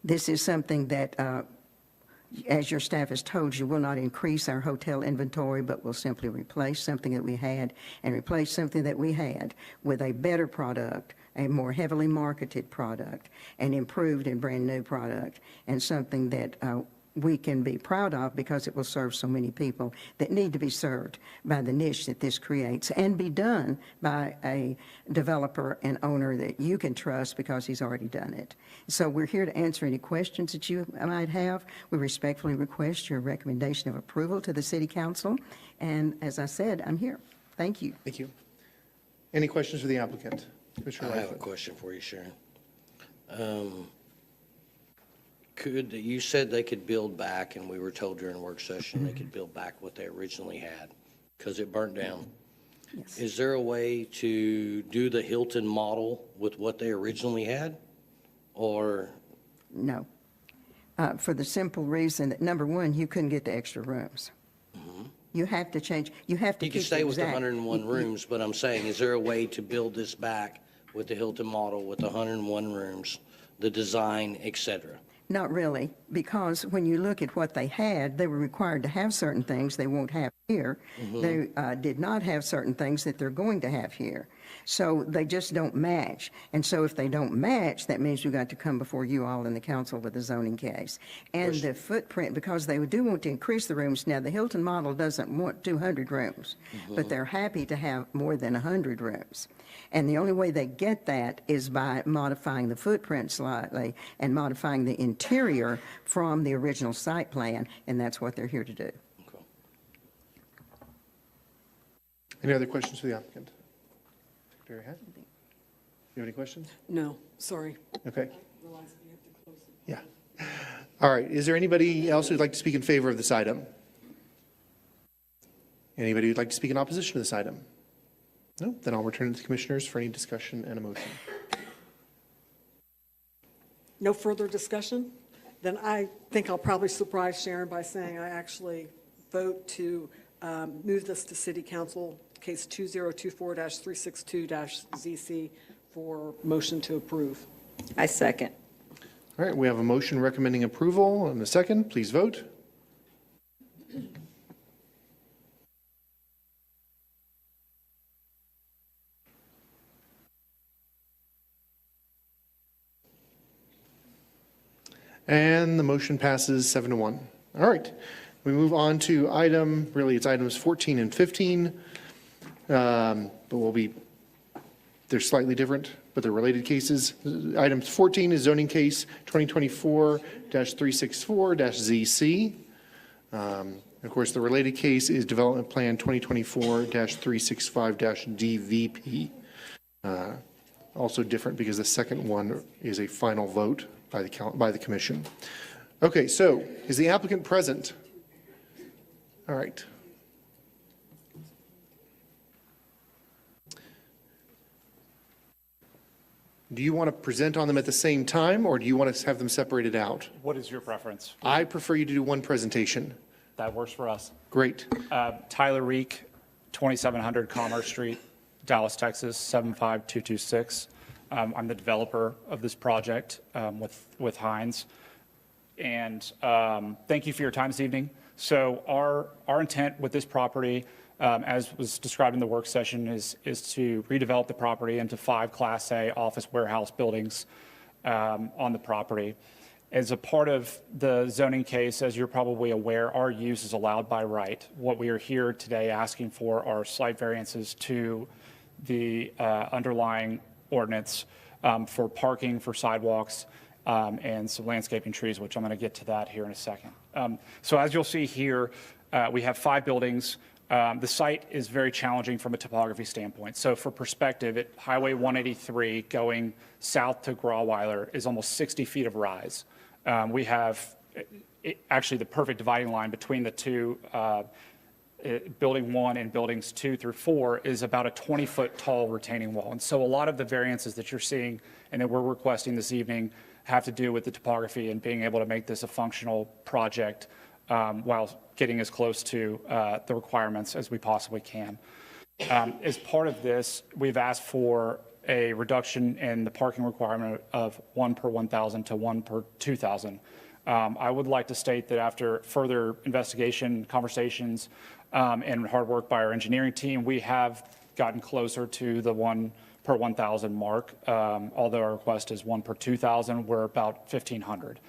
This is something that, as your staff has told you, will not increase our hotel inventory, but will simply replace something that we had and replace something that we had with a better product, a more heavily marketed product, an improved and brand new product, and something that we can be proud of because it will serve so many people that need to be served by the niche that this creates, and be done by a developer and owner that you can trust because he's already done it. So we're here to answer any questions that you might have. We respectfully request your recommendation of approval to the City Council, and as I said, I'm here. Thank you. Thank you. Any questions for the applicant? I have a question for you, Sharon. You said they could build back, and we were told during work session they could build back what they originally had because it burnt down. Yes. Is there a way to do the Hilton model with what they originally had, or? No. for the simple reason that, number one, you couldn't get the extra rooms. You have to change, you have to You keep can stay with the exact- 101 rooms, but I'm saying, is there a way to build this back with the Hilton model with the 101 rooms, the design, et cetera? Not really, because when you look at what they had, they were required to have certain things they won't have here. They did not have certain things that they're going to have here. So they just don't match. And so if they don't match, that means you got to come before you all in the council with a zoning case. And the footprint, because they do want to increase the rooms. Now, the Hilton model doesn't want 200 rooms, but they're happy to have more than 100 rooms. And the only way they get that is by modifying the footprint slightly and modifying the interior from the original site plan, and that's what they're here to do. Any other questions for the applicant? Secretary Hatt? You have any questions? No, sorry. Okay. Yeah. All right. Is there anybody else who'd like to speak in favor of this item? Anybody who'd like to speak in opposition to this item? No? Then I'll return it to the commissioners for any discussion and a motion. No further discussion? Then I think I'll probably surprise Sharon by saying I actually vote to move this to City Council, case 2024-362-ZC, for motion to approve. I second. All right. We have a motion recommending approval and a second. Please vote. And the motion passes 7-1. All right. We move on to it's items 14 and 15. But they're slightly different, but they're related cases. Item 14 is zoning case 2024-364-ZC. Of course, the related case is development plan 2024-365-DVP. Also different because the second one is a final vote by the commission. Okay, so is the applicant present? All right. Do you want to present on them at the same time, or do you want to have them separated out? What is your preference? I prefer you to do one presentation. That works for us. Great. Tyler Reek, 2700 Commerce Street, Dallas, Texas, 75226. I'm the developer of this project with Hines. And thank you for your time this evening. So our intent with this property, as was described in the work session, is to redevelop the property into 5 Class A office warehouse buildings on the property. As a part of the zoning case, as you're probably aware, our use is allowed by right. What we are here today asking for are slight variances to the underlying ordinance for parking, for sidewalks, and some landscaping trees, which I'm going to get to that here in a second. So as you'll see here, we have 5 buildings. The site is very challenging from a topography standpoint. So for perspective, at Highway 183 going south to Grauweiler is almost 60 feet of rise. We have actually the perfect dividing line between the two. Building 1 and buildings 2 through 4 is about a 20-foot tall retaining wall. And so a lot of the variances that you're seeing and that we're requesting this evening have to do with the topography and being able to make this a functional project while getting as close to the requirements as we possibly can. As part of this, we've asked for a reduction in the parking requirement of 1 per 1,000 to 1 per 2,000. I would like to state that after further investigation, conversations, and hard work by our engineering team, we have gotten closer to the 1 per 1,000 mark. Although our request is 1 per 2,000, we're about 1,500.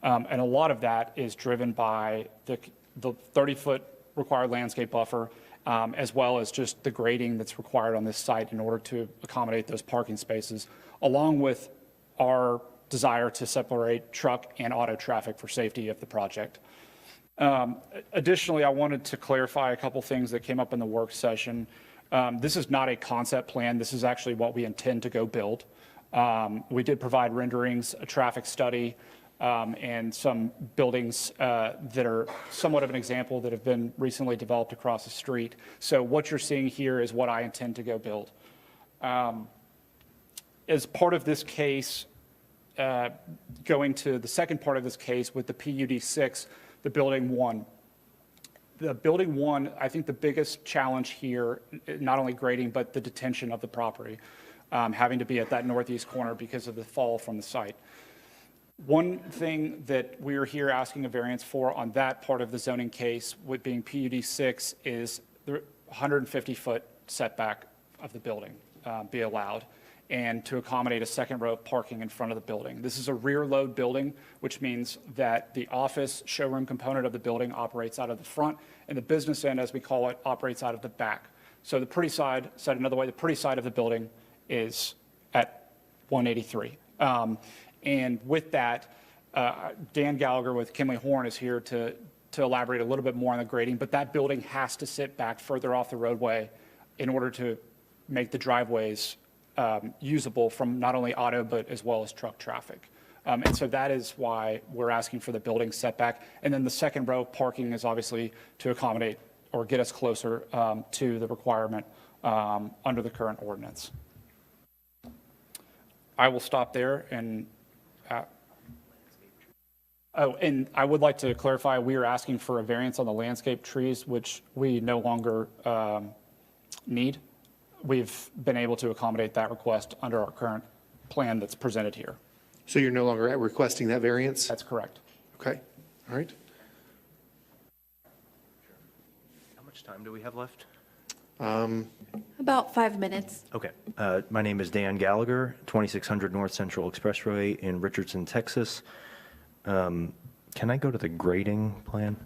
And a lot of that is driven by the 30-foot required landscape buffer, as well as just the grading that's required on this site in order to accommodate those parking spaces, along with our desire to separate truck and auto traffic for safety of the project. Additionally, I wanted to clarify a couple things that came up in the work session. This is not a concept plan. This is actually what we intend to go build. We did provide renderings, a traffic study, and some buildings that are somewhat of an example that have been recently developed across the street. So what you're seeing here is what I intend to go build. As part of this case, going to the second part of this case with the PUD 6, the building 1. The building 1, I think the biggest challenge here, not only grading, but the detention of the property, having to be at that northeast corner because of the fall from the site. One thing that we're here asking a variance for on that part of the zoning case, with being PUD 6, is the 150-foot setback of the building be allowed, and to accommodate a second row of parking in front of the building. This is a rear load building, which means that the office showroom component of the building operates out of the front, and the business end, as we call it, operates out of the back. So the pretty side, said another way, the pretty side of the building is at 183. And with that, Dan Gallagher with Kinley Horn is here to elaborate a little bit more on the grading, but that building has to sit back further off the roadway in order to make the driveways usable from not only auto, but as well as truck traffic. And so that is why we're asking for the building setback. And then the second row parking is obviously to accommodate or get us closer to the requirement under the current ordinance. I will stop there and and I would like to clarify, we are asking for a variance on the landscape trees, which we no longer need. We've been able to accommodate that request under our current plan that's presented here. So you're no longer requesting that variance? That's correct. Okay, all right. How much time do we have left? About 5 minutes. Okay. My name is Dan Gallagher, 2600 North Central Expressway in Richardson, Texas. Can I go to the grading plan?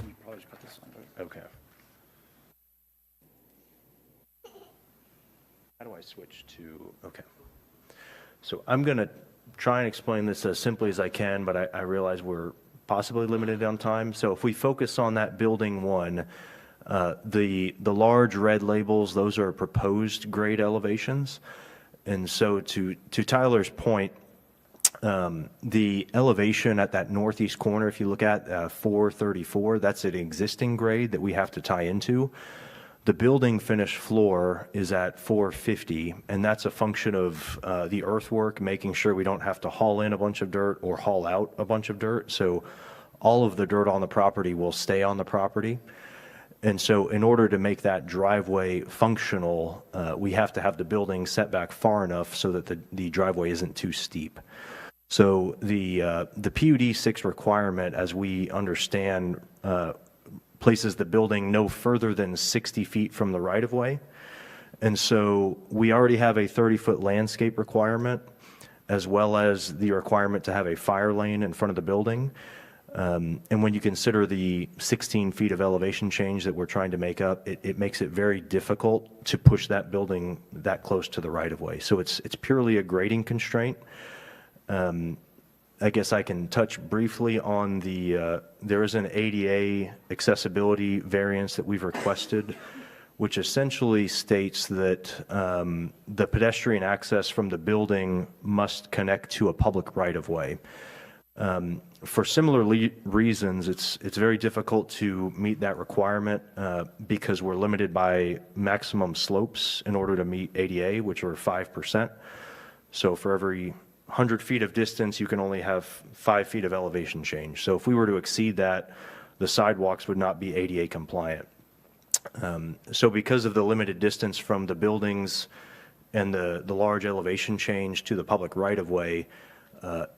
You probably just put this on. Okay. How do I switch to, okay. So I'm going to try and explain this as simply as I can, but I realize we're possibly limited on time. So if we focus on that building 1, the large red labels, those are proposed grade elevations. And so to Tyler's point, the elevation at that northeast corner, if you look at 434, that's an existing grade that we have to tie into. The building finished floor is at 450, and that's a function of the earthwork, making sure we don't have to haul in a bunch of dirt or haul out a bunch of dirt. So all of the dirt on the property will stay on the property. And so in order to make that driveway functional, we have to have the building set back far enough so that the driveway isn't too steep. So the PUD 6 requirement, as we understand, places the building no further than 60 feet from the right-of-way. And so we already have a 30-foot landscape requirement, as well as the requirement to have a fire lane in front of the building. And when you consider the 16 feet of elevation change that we're trying to make up, it makes it very difficult to push that building that close to the right-of-way. So it's purely a grading constraint. I guess I can touch briefly on there is an ADA accessibility variance that we've requested, which essentially states that the pedestrian access from the building must connect to a public right-of-way. For similar reasons, it's very difficult to meet that requirement because we're limited by maximum slopes in order to meet ADA, which are 5%. So for every 100 feet of distance, you can only have 5 feet of elevation change. So if we were to exceed that, the sidewalks would not be ADA compliant. So because of the limited distance from the buildings and the large elevation change to the public right-of-way,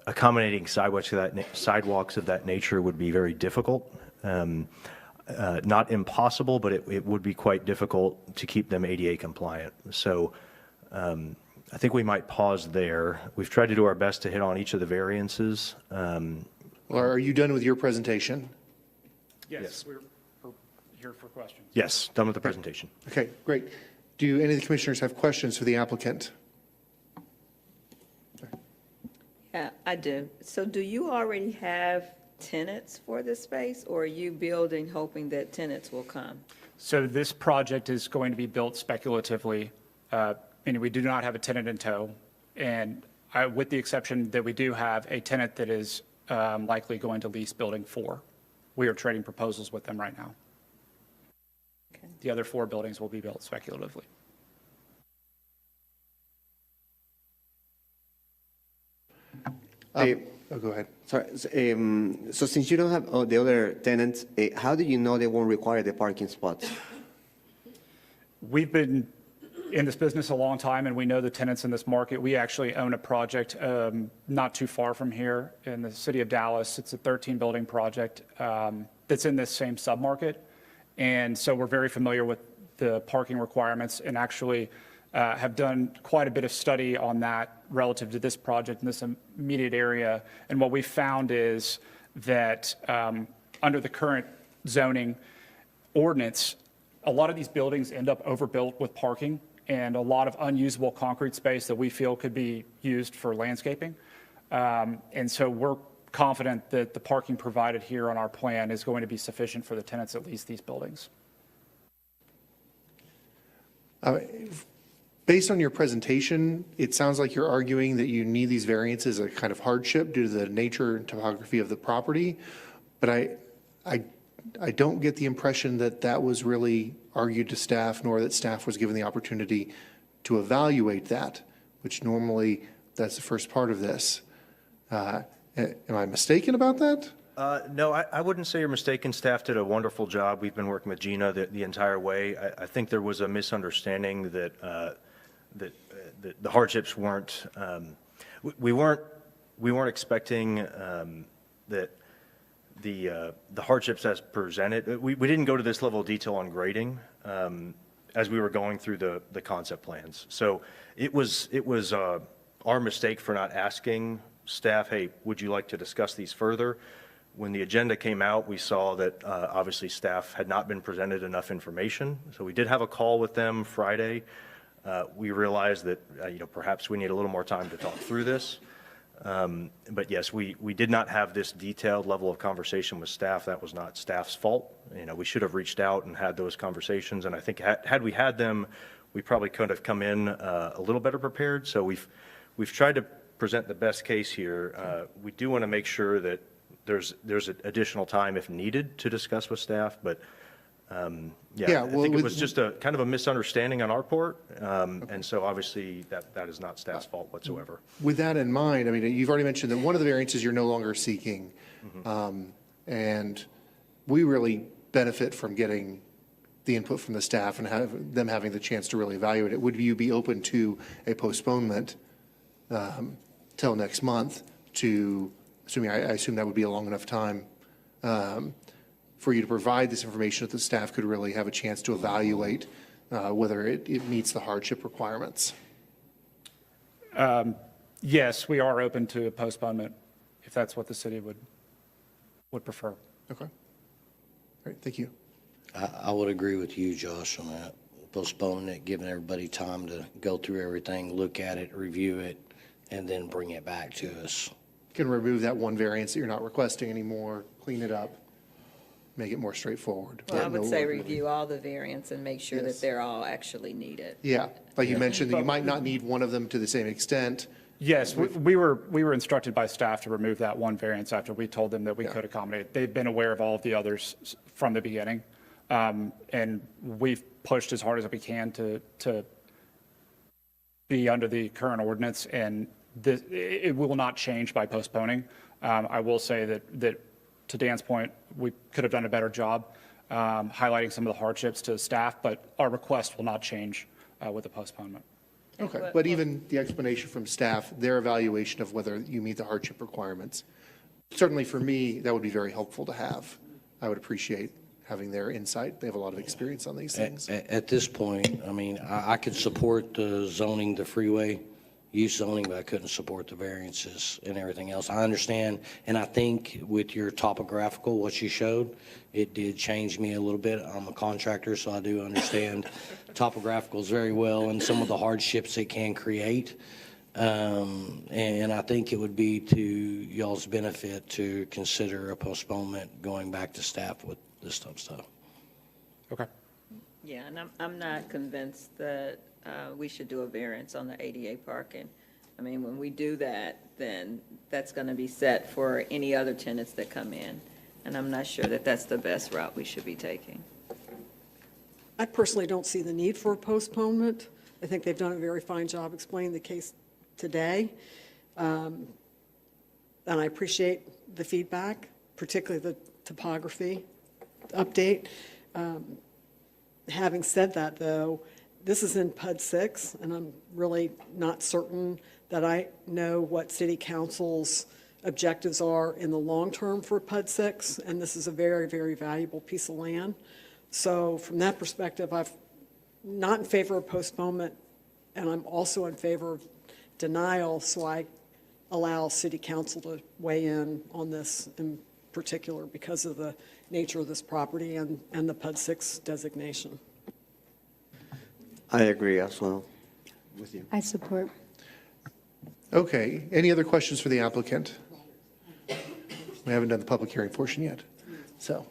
accommodating sidewalks of that nature would be very difficult. Not impossible, but it would be quite difficult to keep them ADA compliant. So I think we might pause there. We've tried to do our best to hit on each of the variances. Well, are you done with your presentation? Yes. We're here for questions. Yes, done with the presentation. Okay, great. Do any of the commissioners have questions for the applicant? Yeah, I do. So do you already have tenants for this space, or are you building hoping that tenants will come? So this project is going to be built speculatively, meaning we do not have a tenant in tow. And with the exception that we do have a tenant that is likely going to lease building 4. We are trading proposals with them right now. Okay. The other 4 buildings will be built speculatively. Go ahead. Sorry, so since you don't have the other tenants, how do you know they won't require the parking spots? We've been in this business a long time, and we know the tenants in this market. We actually own a project not too far from here in the city of Dallas. It's a 13-building project that's in this same submarket. And so we're very familiar with the parking requirements and actually have done quite a bit of study on that relative to this project in this immediate area. And what we found is that under the current zoning ordinance, a lot of these buildings end up overbuilt with parking and a lot of unusable concrete space that we feel could be used for landscaping. And so we're confident that the parking provided here on our plan is going to be sufficient for the tenants that lease these buildings. Based on your presentation, it sounds like you're arguing that you need these variances as a kind of hardship due to the nature and topography of the property. But I don't get the impression that that was really argued to staff, nor that staff was given the opportunity to evaluate that, which normally that's the first part of this. Am I mistaken about that? No, I wouldn't say you're mistaken. Staff did a wonderful job. We've been working with Gina the entire way. I think there was a misunderstanding that the hardships weren't. We weren't expecting that the hardships as presented. We didn't go to this level of detail on grading as we were going through the concept plans. So it was our mistake for not asking staff, hey, would you like to discuss these further? When the agenda came out, we saw that obviously staff had not been presented enough information. So we did have a call with them Friday. We realized that perhaps we need a little more time to talk through this. But yes, we did not have this detailed level of conversation with staff. That was not staff's fault. We should have reached out and had those conversations. And I think had we had them, we probably could have come in a little better prepared. So we've tried to present the best case here. We do want to make sure that there's additional time if needed to discuss with staff, but I think it was just a kind of a misunderstanding on our part, and so obviously that is not staff's fault whatsoever. With that in mind, I mean, you've already mentioned that one of the variances you're no longer seeking, and we really benefit from getting the input from the staff and them having the chance to really evaluate it. Would you be open to a postponement till next month to, I assume that would be a long enough time for you to provide this information that the staff could really have a chance to evaluate whether it meets the hardship requirements? Yes, we are open to a postponement if that's what the city would prefer. Okay. All right, thank you. I would agree with you, Josh, on that. Postponing it, giving everybody time to go through everything, look at it, review it, and then bring it back to us. Can remove that one variance that you're not requesting anymore, clean it up, make it more straightforward. Well, I would say review all the variants and make sure Yes. that they're all actually needed. Yeah, like you mentioned, that you might not need one of them to the same extent. Yes, we were instructed by staff to remove that one variance after we told them that we could accommodate. They've been aware of all of the others from the beginning, and we've pushed as hard as we can to be under the current ordinance, and it will not change by postponing. I will say that to Dan's point, we could have done a better job highlighting some of the hardships to staff, but our request will not change with the postponement. Okay, but even the explanation from staff, their evaluation of whether you meet the hardship requirements, certainly for me, that would be very helpful to have. I would appreciate having their insight. They have a lot of experience on these things. At this point, I mean, I could support the zoning, the freeway use zoning, but I couldn't support the variances and everything else. I understand, and I think with your topographical, what you showed, it did change me a little bit. I'm a contractor, so I do understand topographicals very well and some of the hardships it can create. And I think it would be to y'all's benefit to consider a postponement going back to staff with this type of stuff. Okay. Yeah, and I'm not convinced that we should do a variance on the ADA parking. I mean, when we do that, then that's going to be set for any other tenants that come in. And I'm not sure that that's the best route we should be taking. I personally don't see the need for a postponement. I think they've done a very fine job explaining the case today. and I appreciate the feedback, particularly the topography update. Having said that, though, this is in PUD 6, and I'm really not certain that I know what City Council's objectives are in the long term for PUD 6, and this is a very, very valuable piece of land. So from that perspective, I'm not in favor of postponement, and I'm also in favor of denial, so I allow City Council to weigh in on this in particular because of the nature of this property and the PUD 6 designation. I agree as well with you. I support. Okay, any other questions for the applicant? We haven't done the public hearing portion yet. So,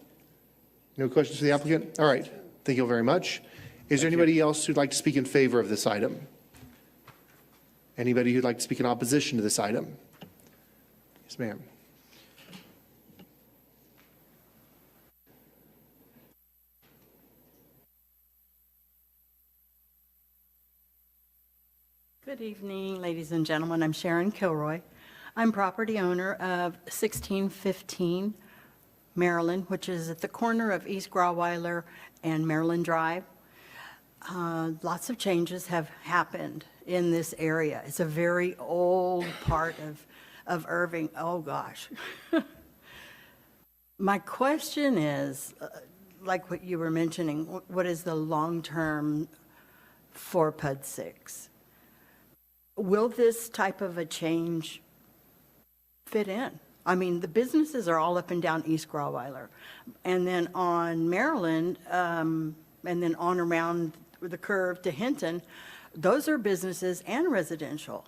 no questions for the applicant? All right, thank you all very much. Is there anybody else who'd like to speak in favor of this item? Anybody who'd like to speak in opposition to this item? Yes, ma'am. Good evening, ladies and gentlemen. I'm Sharon Kilroy. I'm property owner of 1615 Maryland, which is at the corner of East Grauweiler and Maryland Drive. Lots of changes have happened in this area. It's a very old part of Irving. Oh, gosh. My question is, like what you were mentioning, what is the long term for PUD 6? Will this type of a change fit in? I mean, the businesses are all up and down East Grauweiler. And then on Maryland, and then on around the curve to Hinton, those are businesses and residential.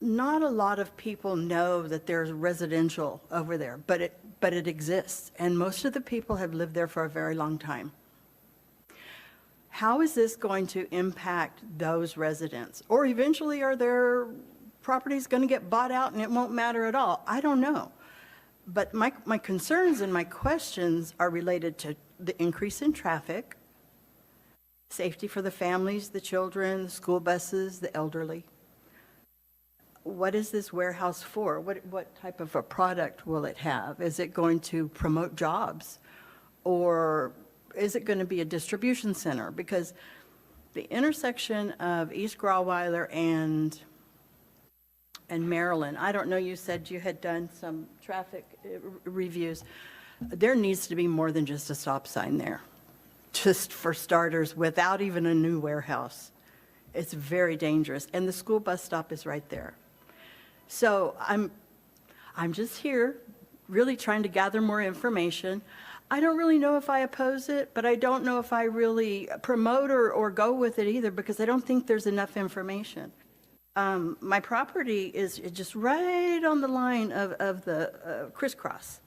Not a lot of people know that there's residential over there, but it exists. And most of the people have lived there for a very long time. How is this going to impact those residents? Or eventually are their properties going to get bought out and it won't matter at all? I don't know. But my concerns and my questions are related to the increase in traffic, safety for the families, the children, the school buses, the elderly. What is this warehouse for? What type of a product will it have? Is it going to promote jobs? Or is it going to be a distribution center? Because the intersection of East Grauweiler and Maryland, I don't know, you said you had done some traffic reviews. There needs to be more than just a stop sign there, just for starters, without even a new warehouse. It's very dangerous. And the school bus stop is right there. So I'm just here really trying to gather more information. I don't really know if I oppose it, but I don't know if I really promote or go with it either because I don't think there's enough information. My property is just right on the line of the crisscross,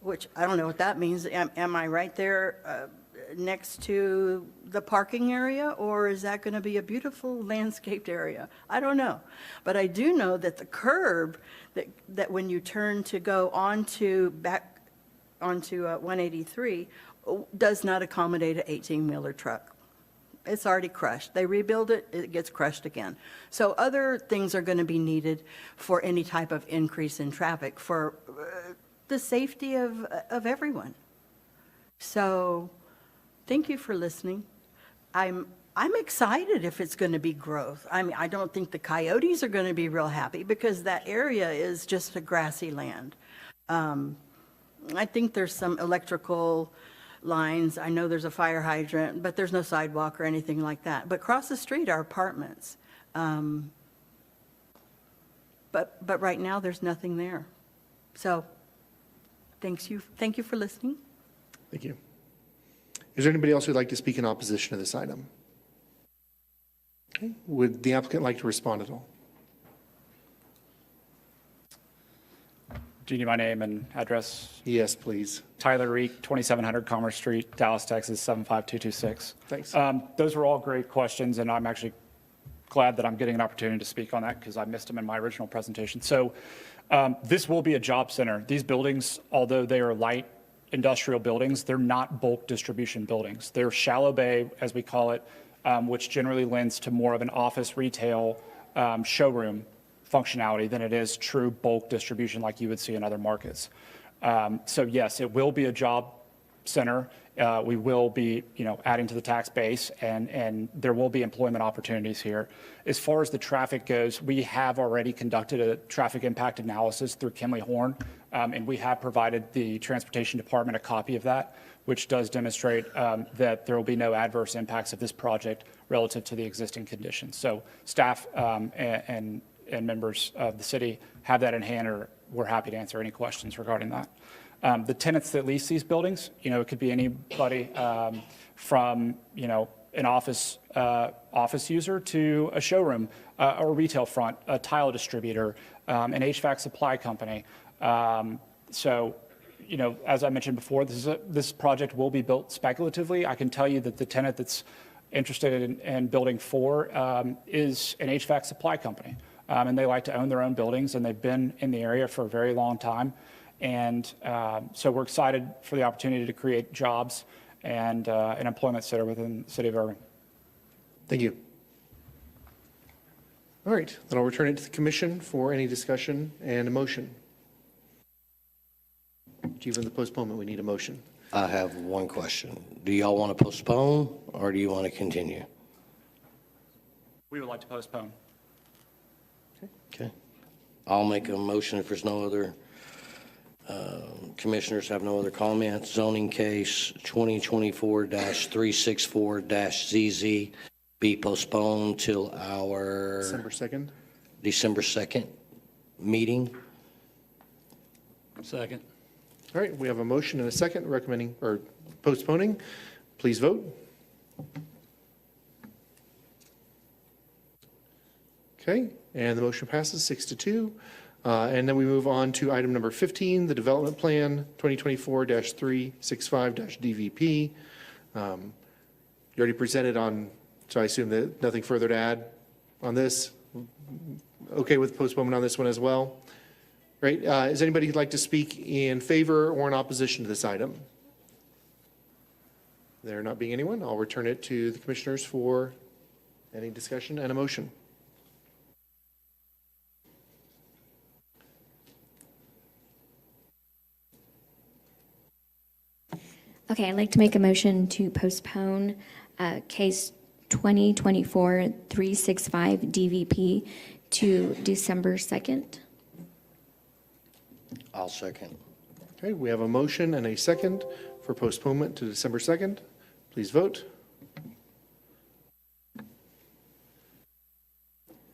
which I don't know what that means. Am I right there next to the parking area, or is that going to be a beautiful landscaped area? I don't know. But I do know that the curb that when you turn to go back onto 183 does not accommodate an 18-wheeler truck. It's already crushed. They rebuild it, it gets crushed again. So other things are going to be needed for any type of increase in traffic for the safety of everyone. So thank you for listening. I'm excited if it's going to be growth. I mean, I don't think the coyotes are going to be real happy because that area is just a grassy land. I think there's some electrical lines. I know there's a fire hydrant, but there's no sidewalk or anything like that. But across the street are apartments. But right now there's nothing there. So thank you for listening. Thank you. Is there anybody else who'd like to speak in opposition to this item? Okay. Would the applicant like to respond at all? Do you need my name and address? Yes, please. Tyler Reek, 2700 Commerce Street, Dallas, Texas, 75226. Thanks. Those were all great questions, and I'm actually glad that I'm getting an opportunity to speak on that because I missed them in my original presentation. So this will be a job center. These buildings, although they are light industrial buildings, they're not bulk distribution buildings. They're shallow bay, as we call it, which generally lends to more of an office retail showroom functionality than it is true bulk distribution like you would see in other markets. So yes, it will be a job center. We will be, adding to the tax base, and there will be employment opportunities here. As far as the traffic goes, we have already conducted a traffic impact analysis through Kinley Horn, and we have provided the Transportation Department a copy of that, which does demonstrate that there will be no adverse impacts of this project relative to the existing conditions. So staff and members of the city have that in hand, or we're happy to answer any questions regarding that. The tenants that lease these buildings, it could be anybody from, an office user to a showroom, or a retail front, a tile distributor, an HVAC supply company. So, as I mentioned before, this project will be built speculatively. I can tell you that the tenant that's interested in building 4 is an HVAC supply company. And they like to own their own buildings, and they've been in the area for a very long time. And so we're excited for the opportunity to create jobs and an employment center within the city of Irving. Thank you. All right, then I'll return it to the commission for any discussion and a motion. Even the postponement, we need a motion. I have one question. Do y'all want to postpone, or do you want to continue? We would like to postpone. Okay. I'll make a motion if there's no other, commissioners have no other comments. Zoning case 2024-364-ZZ be postponed till our December 2nd meeting. Second. All right, we have a motion and a second recommending or postponing. Please vote. Okay, and the motion passes 6-2. And then we move on to item number 15, the development plan 2024-365-DVP. You already presented on, so I assume that nothing further to add on this. Okay with postponement on this one as well? Right, is anybody who'd like to speak in favor or in opposition to this item? There not being anyone, I'll return it to the commissioners for any discussion and a motion. Okay, I'd like to make a motion to postpone case 2024-365 DVP to December 2nd. I'll second. Okay, we have a motion and a second for postponement to December 2nd. Please vote.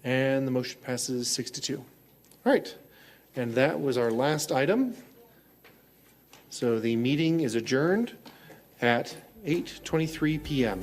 And the motion passes 6-2. All right, and that was our last item. So the meeting is adjourned at 8:23 p.m.